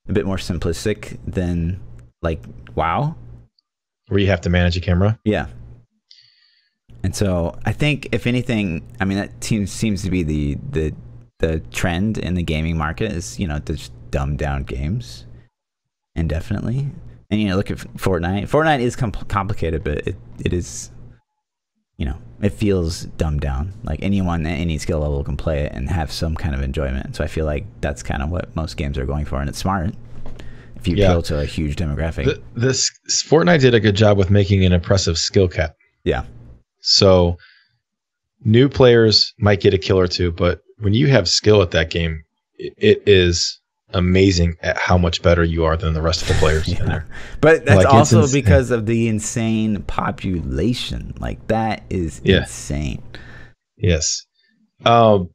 a bit more simplistic than like WoW, where you have to manage a camera. Yeah. And so I think, if anything, I mean, that seems to be the trend in the gaming market is, to just dumb down games, indefinitely. And look at Fortnite. Fortnite is complicated, but it is, it feels dumbed down. Like anyone at any skill level can play it and have some kind of enjoyment. So I feel like that's kind of what most games are going for, and it's smart if you appeal to a huge demographic. This Fortnite did a good job with making an impressive skill cap. Yeah. So new players might get a kill or two, but when you have skill at that game, it is amazing at how much better you are than the rest of the players in there. But that's also because of the insane population. Like, that is insane. Yes. The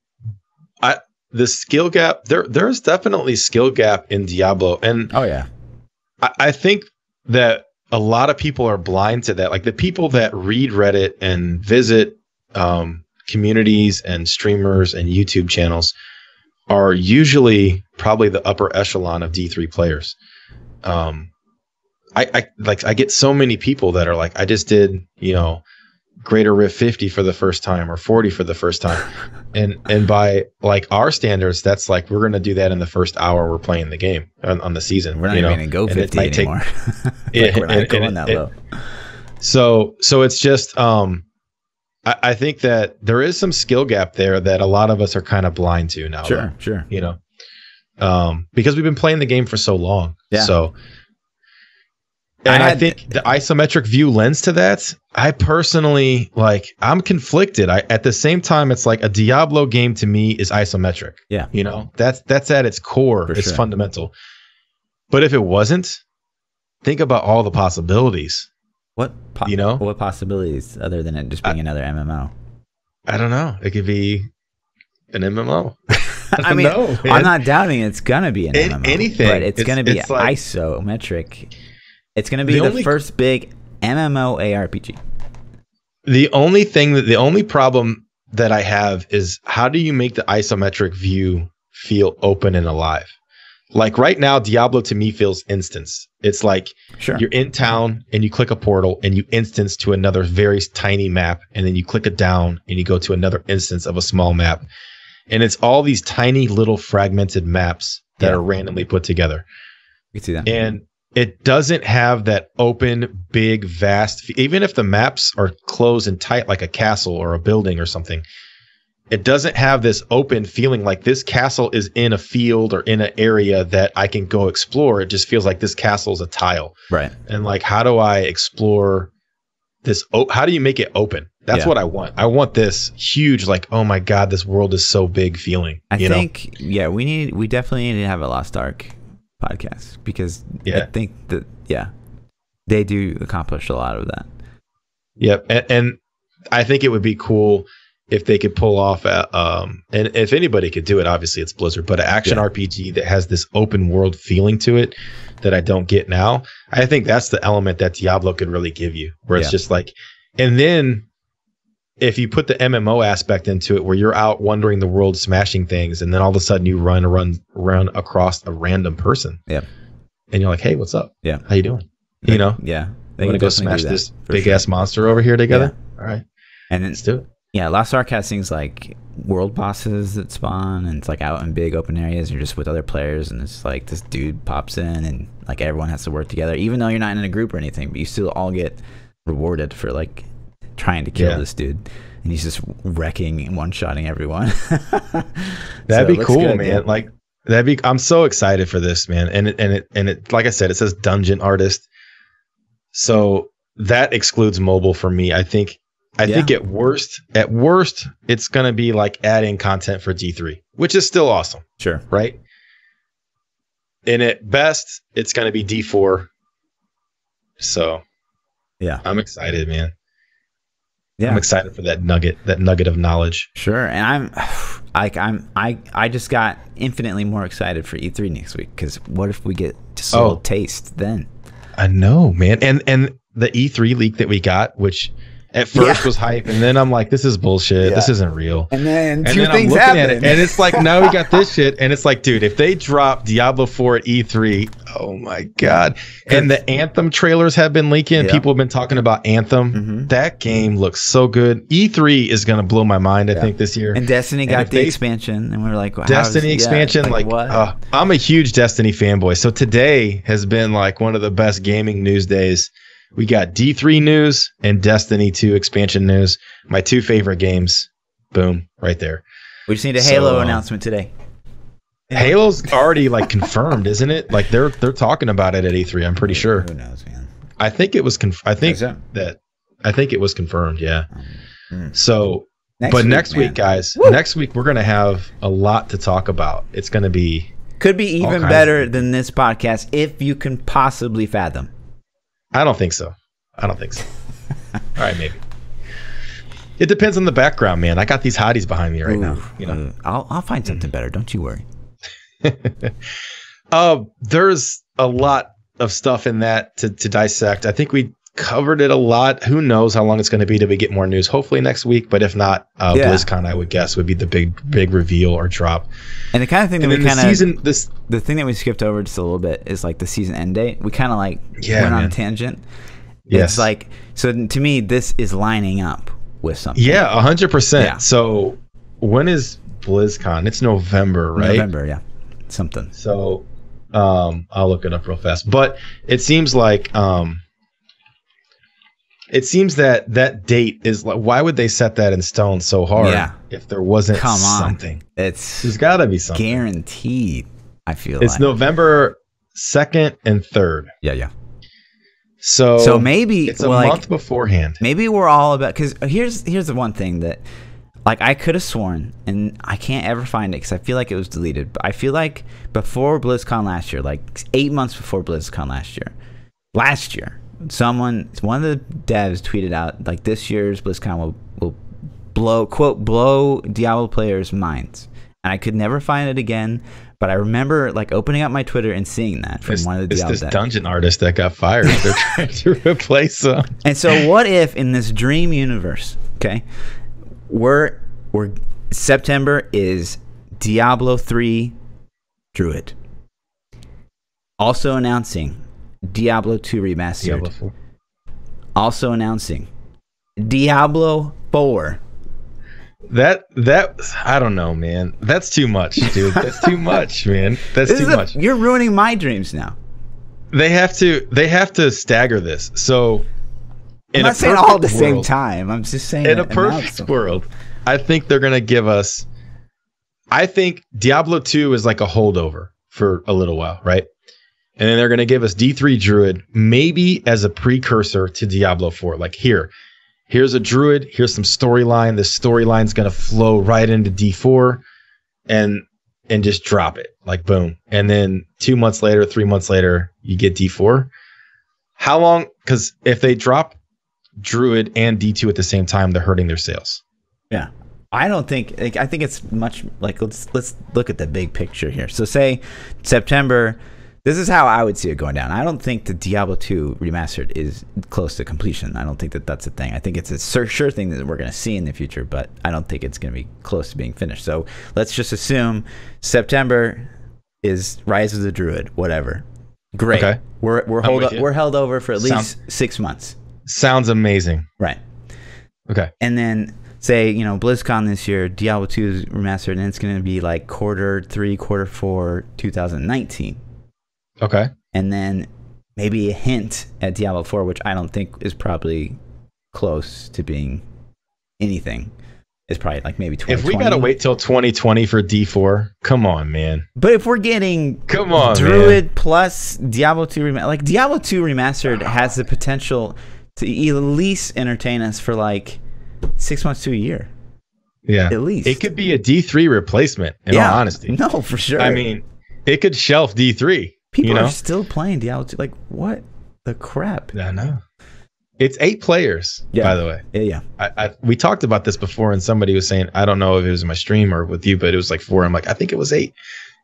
skill gap, there's definitely skill gap in Diablo. And I think that a lot of people are blind to that. Like, the people that read Reddit and visit communities and streamers and YouTube channels are usually probably the upper echelon of D3 players. I get so many people that are like, I just did, Greater Rift 50 for the first time, or 40 for the first time. And by like our standards, that's like, we're going to do that in the first hour we're playing the game on the season. We're not even going to go 50 anymore. We're not going that low. So it's just, I think that there is some skill gap there that a lot of us are kind of blind to now. Sure. Because we've been playing the game for so long. Yeah. So, and I think the isometric view lends to that. I personally, I'm conflicted. At the same time, it's like a Diablo game to me is isometric. Yeah. That's at its core. It's fundamental. But if it wasn't, think about all the possibilities. What possibilities other than it just being another MMO? I don't know. It could be an MMO. I mean, I'm not doubting it's gonna be an MMO. Anything, but it's gonna be isometric. It's gonna be the first big MMO ARPG. The only problem that I have is, how do you make the isometric view feel open and alive? Like right now, Diablo to me feels instance. It's like you're in town and you click a portal and you instance to another very tiny map, and then you click it down and you go to another instance of a small map. And it's all these tiny little fragmented maps that are randomly put together. You can see that. And it doesn't have that open, big, vast, even if the maps are closed and tight like a castle or a building or something, it doesn't have this open feeling like this castle is in a field or in an area that I can go explore. It just feels like this castle is a tile. Right. And like, how do I explore this? How do you make it open? That's what I want. I want this huge, like, oh my God, this world is so big feeling. I think we definitely need to have a Lost Ark podcast, because I think that, they do accomplish a lot of that. Yep. And I think it would be cool if they could pull off, and if anybody could do it, obviously it's Blizzard, but an action RPG that has this open world feeling to it that I don't get now. I think that's the element that Diablo could really give you, where it's just like, and then if you put the MMO aspect into it, where you're out wandering the world, smashing things, and then all of a sudden you run across a random person. Yeah. And you're like, hey, what's up? Yeah. How you doing? Yeah. They want to go smash this big ass monster over here together? Yeah. All right. And let's do it. Yeah, Lost Ark has things like world bosses that spawn, and it's like out in big open areas. You're just with other players, and it's like this dude pops in, and like everyone has to work together, even though you're not in a group or anything, but you still all get rewarded for like trying to kill this dude, and he's just wrecking and one-shotting everyone. That'd be cool, good, man. Like I'm so excited for this, man. And it like I said, it says dungeon artist, so that excludes mobile for me. I think I think at worst, it's going to be like adding content for D3, which is still awesome. Sure. Right. And at best, it's going to be D4. So, yeah, I'm excited, man. Yeah, I'm excited for that nugget of knowledge. Sure, and I just got infinitely more excited for E3 next week, because what if we get just a little taste then? I know, man, and the E3 leak that we got, which at first was hype, and then I'm like, this is bullshit. This isn't real. And then I'm looking at it, and it's like, now we got this shit, and it's like, dude, if they drop Diablo 4 at E3, oh my god! And the Anthem trailers have been leaking. People have been talking about Anthem. That game looks so good. E3 is gonna blow my mind, I think, this year. And Destiny got the expansion, and we were like, Destiny expansion, like what? I'm a huge Destiny fanboy, so today has been like one of the best gaming news days. We got D3 news and Destiny 2 expansion news. My two favorite games. Boom, right there. We just need a Halo announcement today. Halo's already like confirmed, isn't it? Like they're talking about it at E3. I'm pretty sure. Who knows, man? I think it was. I think it was confirmed. Yeah. So, next week, guys. Woo! Next week we're gonna have a lot to talk about. It's gonna be could be even better than this podcast if you can possibly fathom. I don't think so. All right, maybe. It depends on the background, man. I got these hotties behind me right now. You know, I'll find something better. Don't you worry. There's a lot of stuff in that to dissect. I think we covered it a lot. Who knows how long it's going to be till we get more news? Hopefully next week, but if not, BlizzCon, I would guess, would be the big reveal or drop. And the kind of thing that the thing that we skipped over just a little bit is like the season end date. We kind of like went on a tangent. Yes. It's like, so to me, this is lining up with something. Yeah, 100%. Yeah. So when is BlizzCon? It's November, right? November, yeah. Something. So I'll look it up real fast. But it seems like that date is like, why would they set that in stone so hard if there wasn't something? There's got to be something. Guaranteed, I feel it's November 2nd and 3rd. Yeah. So maybe it's a month beforehand. Maybe we're all about, because here's the one thing that, like, I could have sworn, and I can't ever find it because I feel like it was deleted, but I feel like before BlizzCon last year, like 8 months before BlizzCon last year, one of the devs tweeted out, like, this year's BlizzCon will blow Diablo players' minds. And I could never find it again, but I remember like opening up my Twitter and seeing that from one of the Diablo devs. This dungeon artist that got fired. They're trying to replace him. And so what if in this dream universe, okay, we're September is Diablo 3 Druid. Also announcing Diablo 2 Remastered. Diablo 4. Also announcing Diablo 4. That I don't know, man. That's too much, dude. That's too much, man. That's too much. You're ruining my dreams now. They have to stagger this. So I'm not saying all at the same time. I'm just saying in a perfect world, I think they're gonna give us. I think Diablo 2 is like a holdover for a little while, right? And then they're gonna give us D3 Druid, maybe as a precursor to Diablo 4. Like here's a Druid, here's some storyline. This storyline's gonna flow right into D4 and just drop it. Like boom. And then 2 months later, 3 months later, you get D4. How long? Because if they drop Druid and D2 at the same time, they're hurting their sales. Yeah. I don't think, I think it's much like, let's look at the big picture here. So say September, this is how I would see it going down. I don't think the Diablo 2 Remastered is close to completion. I don't think that that's a thing. I think it's a sure thing that we're going to see in the future, but I don't think it's going to be close to being finished. So let's just assume September is Rise of the Druid, whatever. Great. Okay. We're held over for at least 6 months. Sounds amazing. Right. Okay. And then say, BlizzCon this year, Diablo 2 is remastered, and it's going to be like quarter 3, quarter 4, 2019. Okay. And then maybe a hint at Diablo 4, which I don't think is probably close to being anything. It's probably like maybe 2020. If we got to wait till 2020 for D4, come on, man. But if we're getting Druid plus Diablo 2 Remastered, like Diablo 2 Remastered has the potential to at least entertain us for like 6 months to a year. Yeah. At least. It could be a D3 replacement, in all honesty. No, for sure. I mean, it could shelf D3. People are still playing Diablo 2. Like, what the crap? I know. It's 8 players, by the way. Yeah. We talked about this before, and somebody was saying, I don't know if it was in my stream or with you, but it was like 4. I'm like, I think it was 8.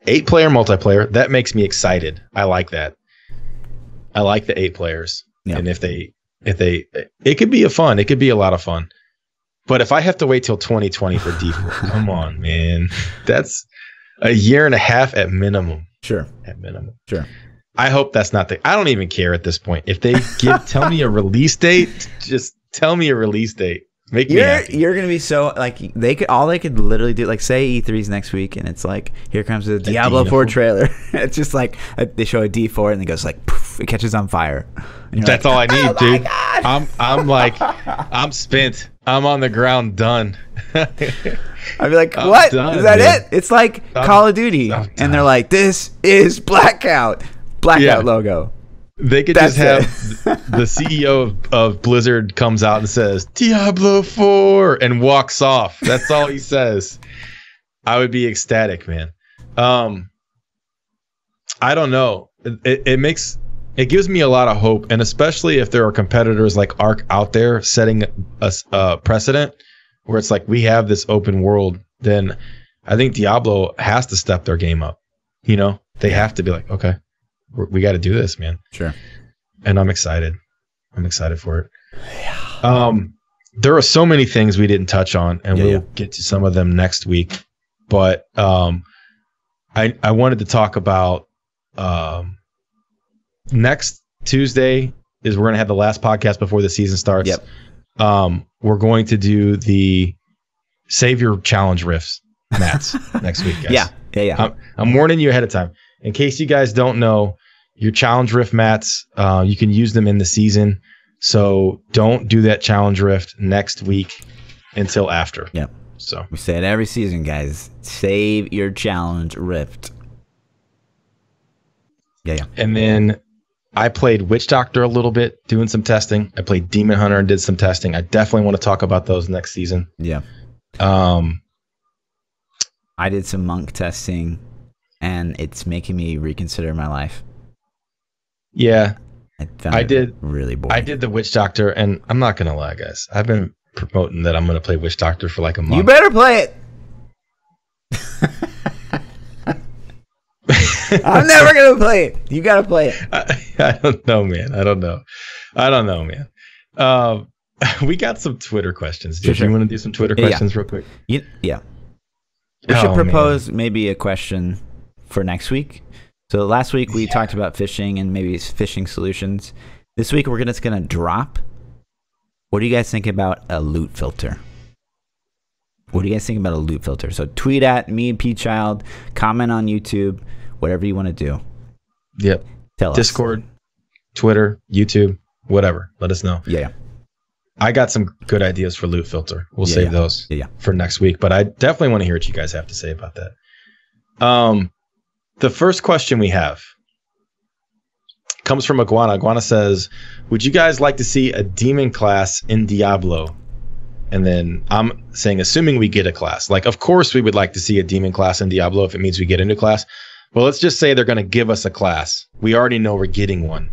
8-player multiplayer. That makes me excited. I like that. I like the 8 players. Yeah. And if they, it could be fun. It could be a lot of fun. But if I have to wait till 2020 for D4, come on, man. That's a year and a half at minimum. Sure. At minimum. Sure. I hope that's not I don't even care at this point. If they tell me a release date, just tell me a release date. Make me happy. You're gonna be so like they could literally do, like, say E3's next week and it's like, here comes the Diablo 4 trailer. It's just like they show a D4 and it goes like poof, it catches on fire. That's all I need, dude. I'm like I'm spent. I'm on the ground, done. I'd be like, what? Done, is that it? It's like Call of Duty. And they're like, this is Blackout logo. They could just have the CEO of Blizzard comes out and says Diablo 4 and walks off. That's all he says. I would be ecstatic, man. I don't know. It gives me a lot of hope, and especially if there are competitors like Ark out there setting a precedent where it's like we have this open world, then I think Diablo has to step their game up. They have to be like, okay, we got to do this, man. Sure. And I'm excited. I'm excited for it. Yeah. There are so many things we didn't touch on, and we'll get to some of them next week. But I wanted to talk about next Tuesday is we're going to have the last podcast before the season starts. Yep. We're going to do the Savior Challenge riffs mats next week, guys. Yeah. I'm warning you ahead of time. In case you guys don't know, your challenge rift mats, you can use them in the season. So don't do that challenge rift next week until after. Yep. So we say it every season, guys. Save your challenge rift. Yeah. And then I played Witch Doctor a little bit, doing some testing. I played Demon Hunter and did some testing. I definitely want to talk about those next season. Yeah. I did some monk testing, and it's making me reconsider my life. Yeah. I did really boring. I did the Witch Doctor, and I'm not going to lie, guys. I've been promoting that I'm going to play Witch Doctor for like a month. You better play it. I'm never going to play it. You got to play it. I don't know, man. I don't know, man. We got some Twitter questions. Do you want to do some Twitter questions real quick? Yeah. We should propose maybe a question for next week. So last week we talked about fishing and maybe fishing solutions. This week we're just going to drop. What do you guys think about a loot filter? What do you guys think about a loot filter? So tweet at me and ThaPChild, comment on YouTube, whatever you want to do. Yep. Tell us. Discord, Twitter, YouTube, whatever. Let us know. Yeah. I got some good ideas for loot filter. We'll save those for next week, but I definitely want to hear what you guys have to say about that. The first question we have comes from Iguana. Iguana says, would you guys like to see a demon class in Diablo? And then I'm saying, assuming we get a class. Like, of course we would like to see a demon class in Diablo if it means we get into class. But let's just say they're going to give us a class. We already know we're getting one.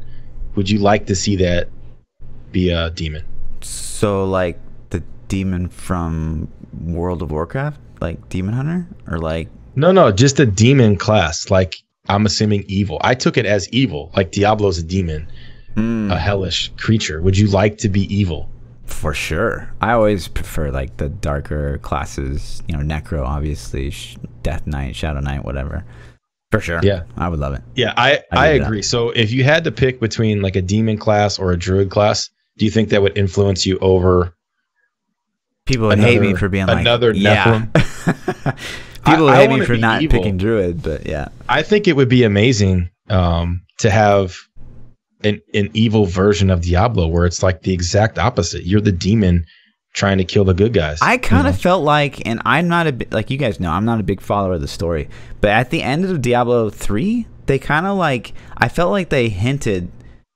Would you like to see that be a demon? So, like, the demon from World of Warcraft? Like Demon Hunter? Or like... No, just a demon class. Like, I'm assuming evil. I took it as evil. Like, Diablo's a demon. A hellish creature. Would you like to be evil? For sure. I always prefer, like, the darker classes. Necro, obviously. Death Knight, Shadow Knight, whatever. For sure. Yeah. I would love it. Yeah, I agree. So, if you had to pick between, like, a demon class or a druid class, do you think that would influence you over... People would hate me for being like... Another Nephilim? People would hate me for not picking druid, but yeah. I think it would be amazing to have an evil version of Diablo where it's like the exact opposite. You're the demon trying to kill the good guys. I kind of felt like, and I'm not like you guys know, I'm not a big follower of the story, but at the end of Diablo 3, they kind of like, I felt like they hinted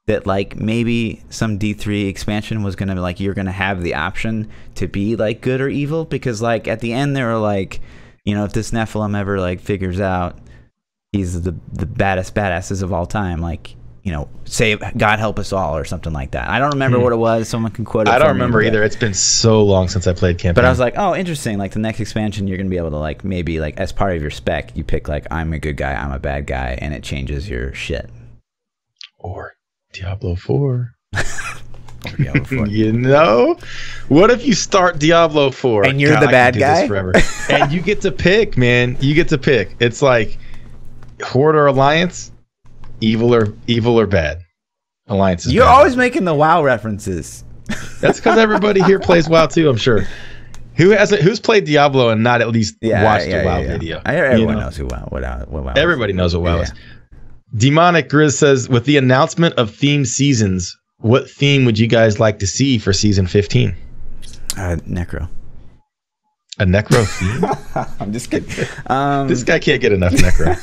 that like maybe some D3 expansion was gonna be like you're gonna have the option to be like good or evil, because like at the end they were like, you know, if this Nephilim ever like figures out he's the baddest badasses of all time, like, you know, say God help us all or something like that. I don't remember what it was. Someone can quote it. I don't remember either. It's been so long since I played campaign. But I was like, oh, interesting. Like the next expansion, you're gonna be able to like maybe like as part of your spec, you pick like I'm a good guy, I'm a bad guy, and it changes your shit. Or Diablo 4. Diablo 4. You know, what if you start Diablo 4 and you're the bad guy forever, and you get to pick, man? You get to pick. It's like Horde or Alliance, evil or bad. Alliance is You're bad. always making the WoW references. That's because everybody here plays WoW too, I'm sure. Who's played Diablo and not at least watched a WoW video? Everyone knows who WoW. What WoW is. Everybody knows what WoW is. Demonic Grizz says, with the announcement of theme seasons, what theme would you guys like to see for season 15? Necro. A Necro theme? I'm just kidding. This guy can't get enough Necro.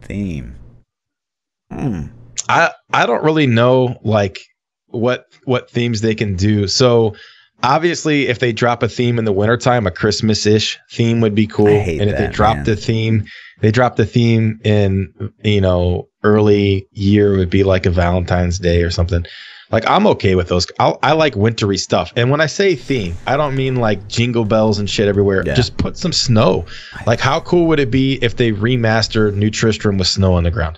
Theme. I don't really know like what themes they can do. So obviously if they drop a theme in the wintertime, a Christmas-ish theme would be cool. And if they drop the theme, in, you know, early year, would be like a Valentine's Day or something. Like, I'm okay with those. I like wintry stuff. And when I say theme, I don't mean like jingle bells and shit everywhere. Yeah. Just put some snow. Like, how cool would it be if they remastered New Tristram with snow on the ground?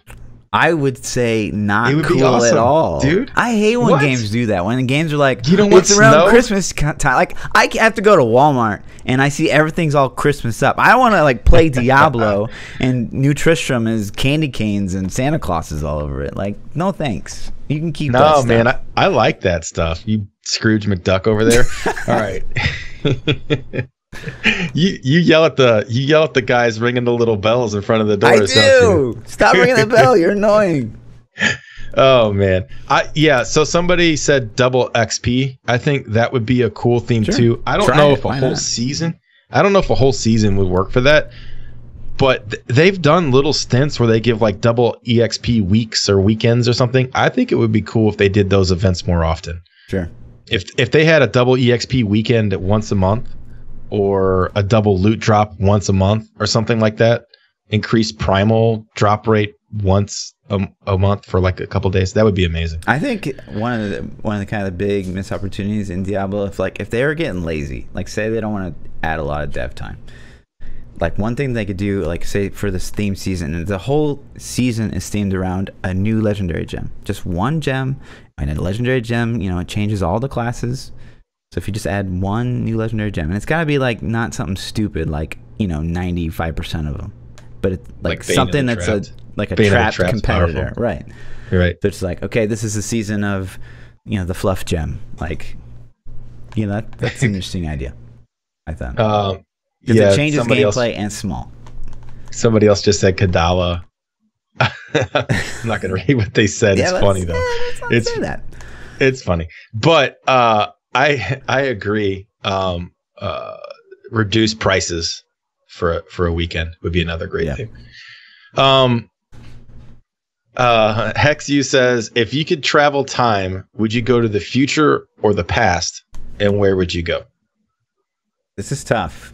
I would say not it would cool be awesome, at all, dude. I hate when games do that. When the games are like, you don't want it's around snow? Christmas time. Like, I have to go to Walmart and I see everything's all Christmas up. I want to like play Diablo and New Tristram is candy canes and Santa Claus is all over it. Like, no thanks. You can keep that stuff. No, man, I like that stuff. You Scrooge McDuck over there. All right. You yell at the guys ringing the little bells in front of the door. I do. Stop ringing the bell. You're annoying. Oh man. So somebody said double XP. I think that would be a cool theme too. I don't know if a whole season. I don't know if a whole season would work for that. But they've done little stints where they give like double EXP weeks or weekends or something. I think it would be cool if they did those events more often. Sure. If they had a double EXP weekend once a month, or a double loot drop once a month or something like that, increased primal drop rate once a month for like a couple days, that would be amazing. I think one of the kind of the big missed opportunities in Diablo, if they were getting lazy, like say they don't want to add a lot of dev time, like one thing they could do, like say for this theme season, and the whole season is themed around a new legendary gem, just one gem, and a legendary gem, you know, it changes all the classes. So if you just add one new legendary gem, and it's got to be like not something stupid like, you know, 95% of them, but it's like something that's a trapped competitor, powerful. Right? You're right. So it's like, okay, this is a season of, you know, the fluff gem, like, you know, that's an interesting idea. I thought. Because it changes gameplay and small. Somebody else just said Kadala. I'm not gonna read what they said. It's funny though. Let's say that. It's funny, but I agree. Reduce prices for a weekend would be another great thing. Hexu says, if you could travel time, would you go to the future or the past, and where would you go? This is tough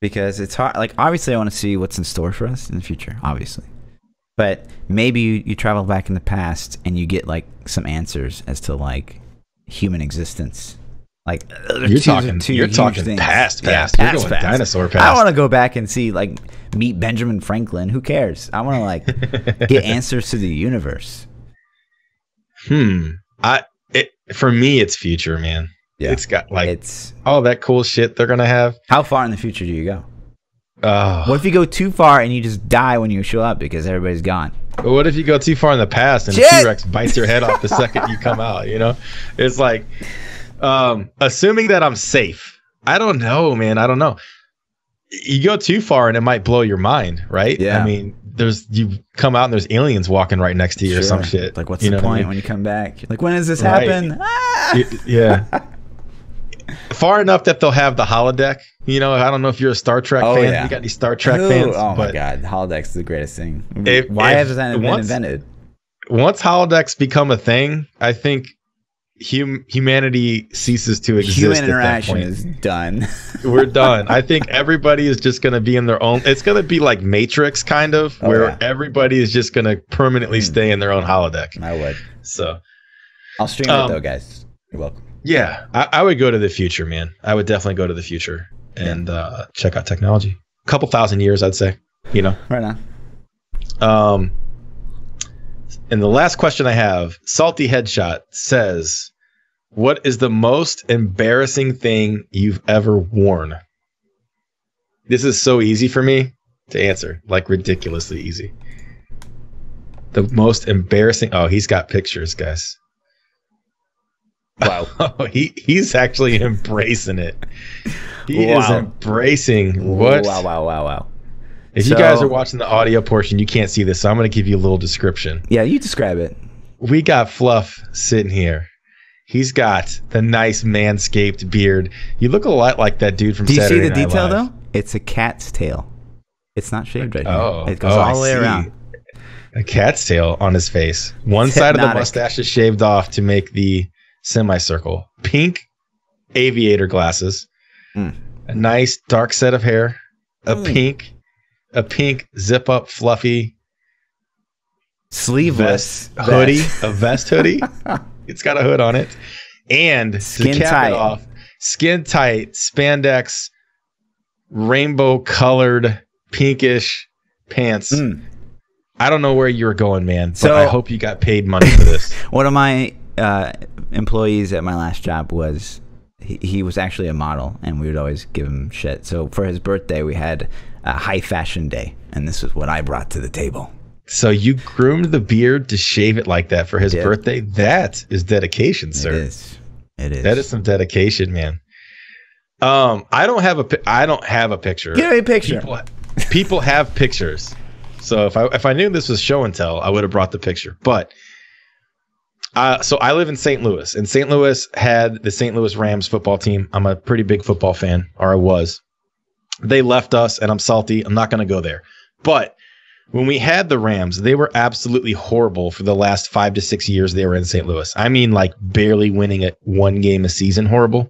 because it's hard. Like, obviously, I want to see what's in store for us in the future, obviously. But maybe you travel back in the past and you get like some answers as to like human existence. Like you're talking past. You're going dinosaur past. I want to go back and see like meet Benjamin Franklin. Who cares? I want to like get answers to the universe. For me, it's future, man. Yeah, it's got like all that cool shit they're gonna have. How far in the future do you go? What if you go too far and you just die when you show up because everybody's gone? What if you go too far in the past and T-Rex bites your head off the second you come out? You know, it's like. Assuming that I'm safe. I don't know, man. I don't know. You go too far and it might blow your mind, right? Yeah. I mean, you come out and there's aliens walking right next to you or some shit. Like, what's the point when you come back? Like, when does this happen? Yeah. far enough that they'll have the holodeck. You know, I don't know if you're a Star Trek fan. Yeah. You got any Star Trek fans? Oh my god, the holodeck's the greatest thing. If, Why hasn't that been invented? Once holodecks become a thing, I think humanity ceases to exist. Human interaction is done. We're done. I think everybody is just going to be in their own. It's going to be like Matrix, kind of, where everybody is just going to permanently stay in their own holodeck. I would. So, I'll stream it though, guys. You're welcome. Yeah, I would go to the future, man. I would definitely go to the future and check out technology. A couple thousand years, I'd say. You know, right on. And the last question I have, Salty Headshot says, what is the most embarrassing thing you've ever worn? This is so easy for me to answer, like ridiculously easy. The most embarrassing. Oh, he's got pictures, guys. Wow. He's actually embracing it. He is embracing what? Wow. If you guys are watching the audio portion, you can't see this, so I'm going to give you a little description. Yeah, you describe it. We got Fluff sitting here. He's got the nice manscaped beard. You look a lot like that dude from Saturday Night Live. Do you see the detail, though? It's a cat's tail. It's not shaved right now. Oh, it goes all the way around. A cat's tail on his face. One side of the mustache is shaved off to make the semicircle. Pink aviator glasses. A nice dark set of hair. A pink zip up fluffy sleeveless hoodie, a vest hoodie. It's got a hood on it, and skin to cap tight. it off, skin tight spandex, rainbow colored pinkish pants. I don't know where you were going, man, but I hope you got paid money for this. One of my employees at my last job was he was actually a model, and we would always give him shit. So for his birthday, we had a high fashion day, and this is what I brought to the table. So you groomed the beard to shave it like that for his birthday? That is dedication, sir. It is. That is some dedication, man. I don't have a picture. Give me a picture. People have pictures. So if I knew this was show and tell, I would have brought the picture. But so I live in St. Louis, and St. Louis had the St. Louis Rams football team. I'm a pretty big football fan, or I was. They left us, and I'm salty. I'm not going to go there. But when we had the Rams, they were absolutely horrible for the last 5 to 6 years they were in St. Louis. I mean, like barely winning at one game a season, horrible.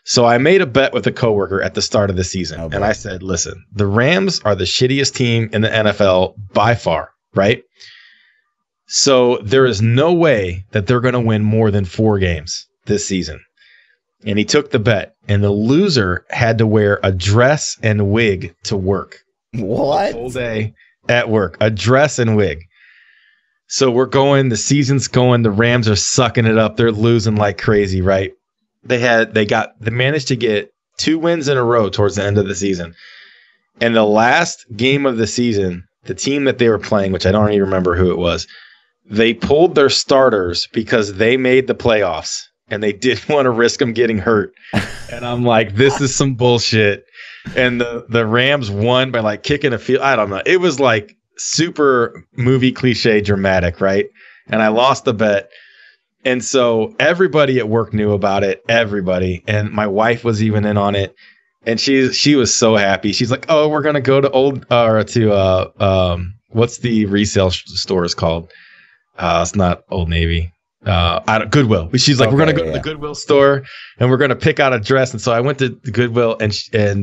So I made a bet with a coworker at the start of the season, and I said, listen, the Rams are the shittiest team in the NFL by far, right? So there is no way that they're going to win more than 4 games this season. And he took the bet, and the loser had to wear a dress and wig to work. What? A full day at work, a dress and wig. So we're going, the season's going, the Rams are sucking it up. They're losing like crazy, right? They managed to get 2 wins in a row towards the end of the season. And the last game of the season, the team that they were playing, which I don't even remember who it was, they pulled their starters because they made the playoffs and they didn't want to risk them getting hurt. And I'm like, this is some bullshit. And the Rams won by like kicking a field. I don't know. It was like super movie cliche dramatic, right? And I lost the bet. And so everybody at work knew about it. Everybody. And my wife was even in on it. And she was so happy. She's like, oh, we're going to go to what's the resale stores called? It's not Old Navy. Goodwill. She's like, we're going to go to the Goodwill store and we're going to pick out a dress. And so I went to the Goodwill and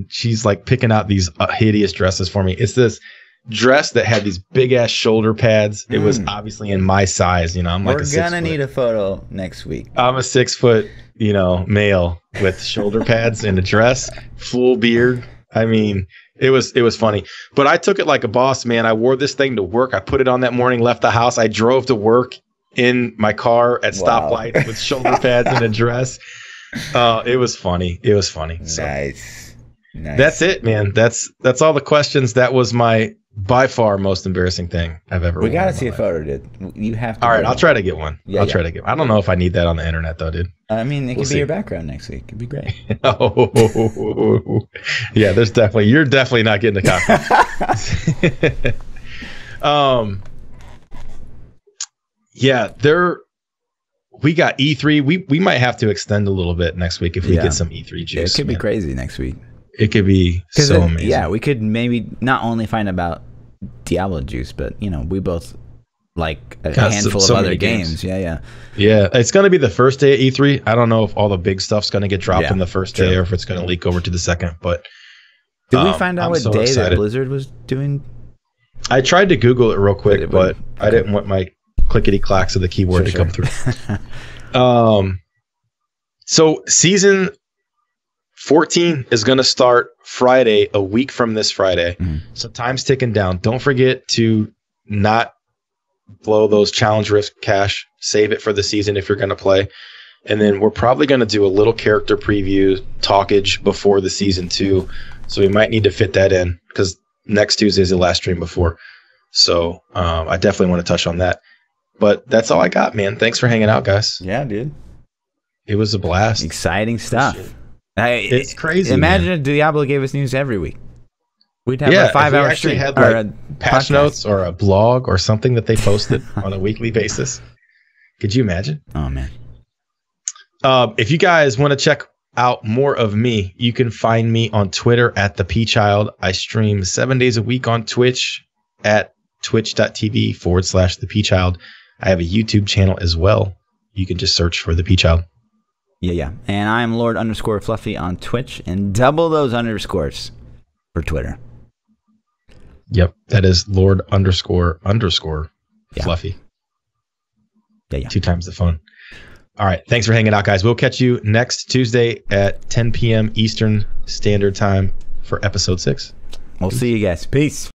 she's like picking out these hideous dresses for me. It's this dress that had these big ass shoulder pads. It was obviously in my size. You know, I'm like we're going to need a photo next week. I'm a 6 foot, male with shoulder pads and a dress, full beard. I mean, it was funny, but I took it like a boss, man. I wore this thing to work. I put it on that morning, left the house. I drove to work in my car at stoplights with shoulder pads and a dress. It was funny. It was funny. So, nice. That's it, man. That's all the questions. That was my by far most embarrassing thing I've ever. We got to see a photo, dude. You have to. All right, I'll try to get one. I'll try to get one. I don't know if I need that on the internet though, dude. I mean, it could be your background next week. It'd be great. Yeah, you're definitely not getting a copy. Yeah, we got E3. We might have to extend a little bit next week if we get some E3 juice. It could be crazy next week. It could be so amazing. Yeah, we could maybe not only find about Diablo juice, but we both like a handful of other games. Yeah. It's going to be the first day at E3. I don't know if all the big stuff's going to get dropped in the first day or if it's going to leak over to the second. But did we find out what day that Blizzard was doing? I tried to Google it real quick, but I didn't want my clickety clacks of the keyboard to come through. So season 14 is going to start Friday, a week from this Friday. So time's ticking down. Don't forget to not blow those challenge risk cash. Save it for the season if you're going to play. And then we're probably going to do a little character preview talkage before the season 2. So we might need to fit that in because next Tuesday is the last stream before. So I definitely want to touch on that. But that's all I got, man. Thanks for hanging out, guys. Yeah, dude. It was a blast. Exciting stuff. It's crazy. Imagine if Diablo gave us news every week. We'd have a 5-hour stream. Had like patch notes or a blog or something that they posted on a weekly basis. Could you imagine? Oh, man. If you guys want to check out more of me, you can find me on Twitter at ThaPChild. I stream 7 days a week on Twitch at twitch.tv/ThaPChild. I have a YouTube channel as well. You can just search for ThaPChild. Yeah. And I'm Lord_Fluffy on Twitch and double those underscores for Twitter. Yep. That is Lord__Fluffy. Yeah. 2 times the fun. All right. Thanks for hanging out, guys. We'll catch you next Tuesday at 10 p.m. Eastern Standard Time for episode 6. We'll see you guys. Peace.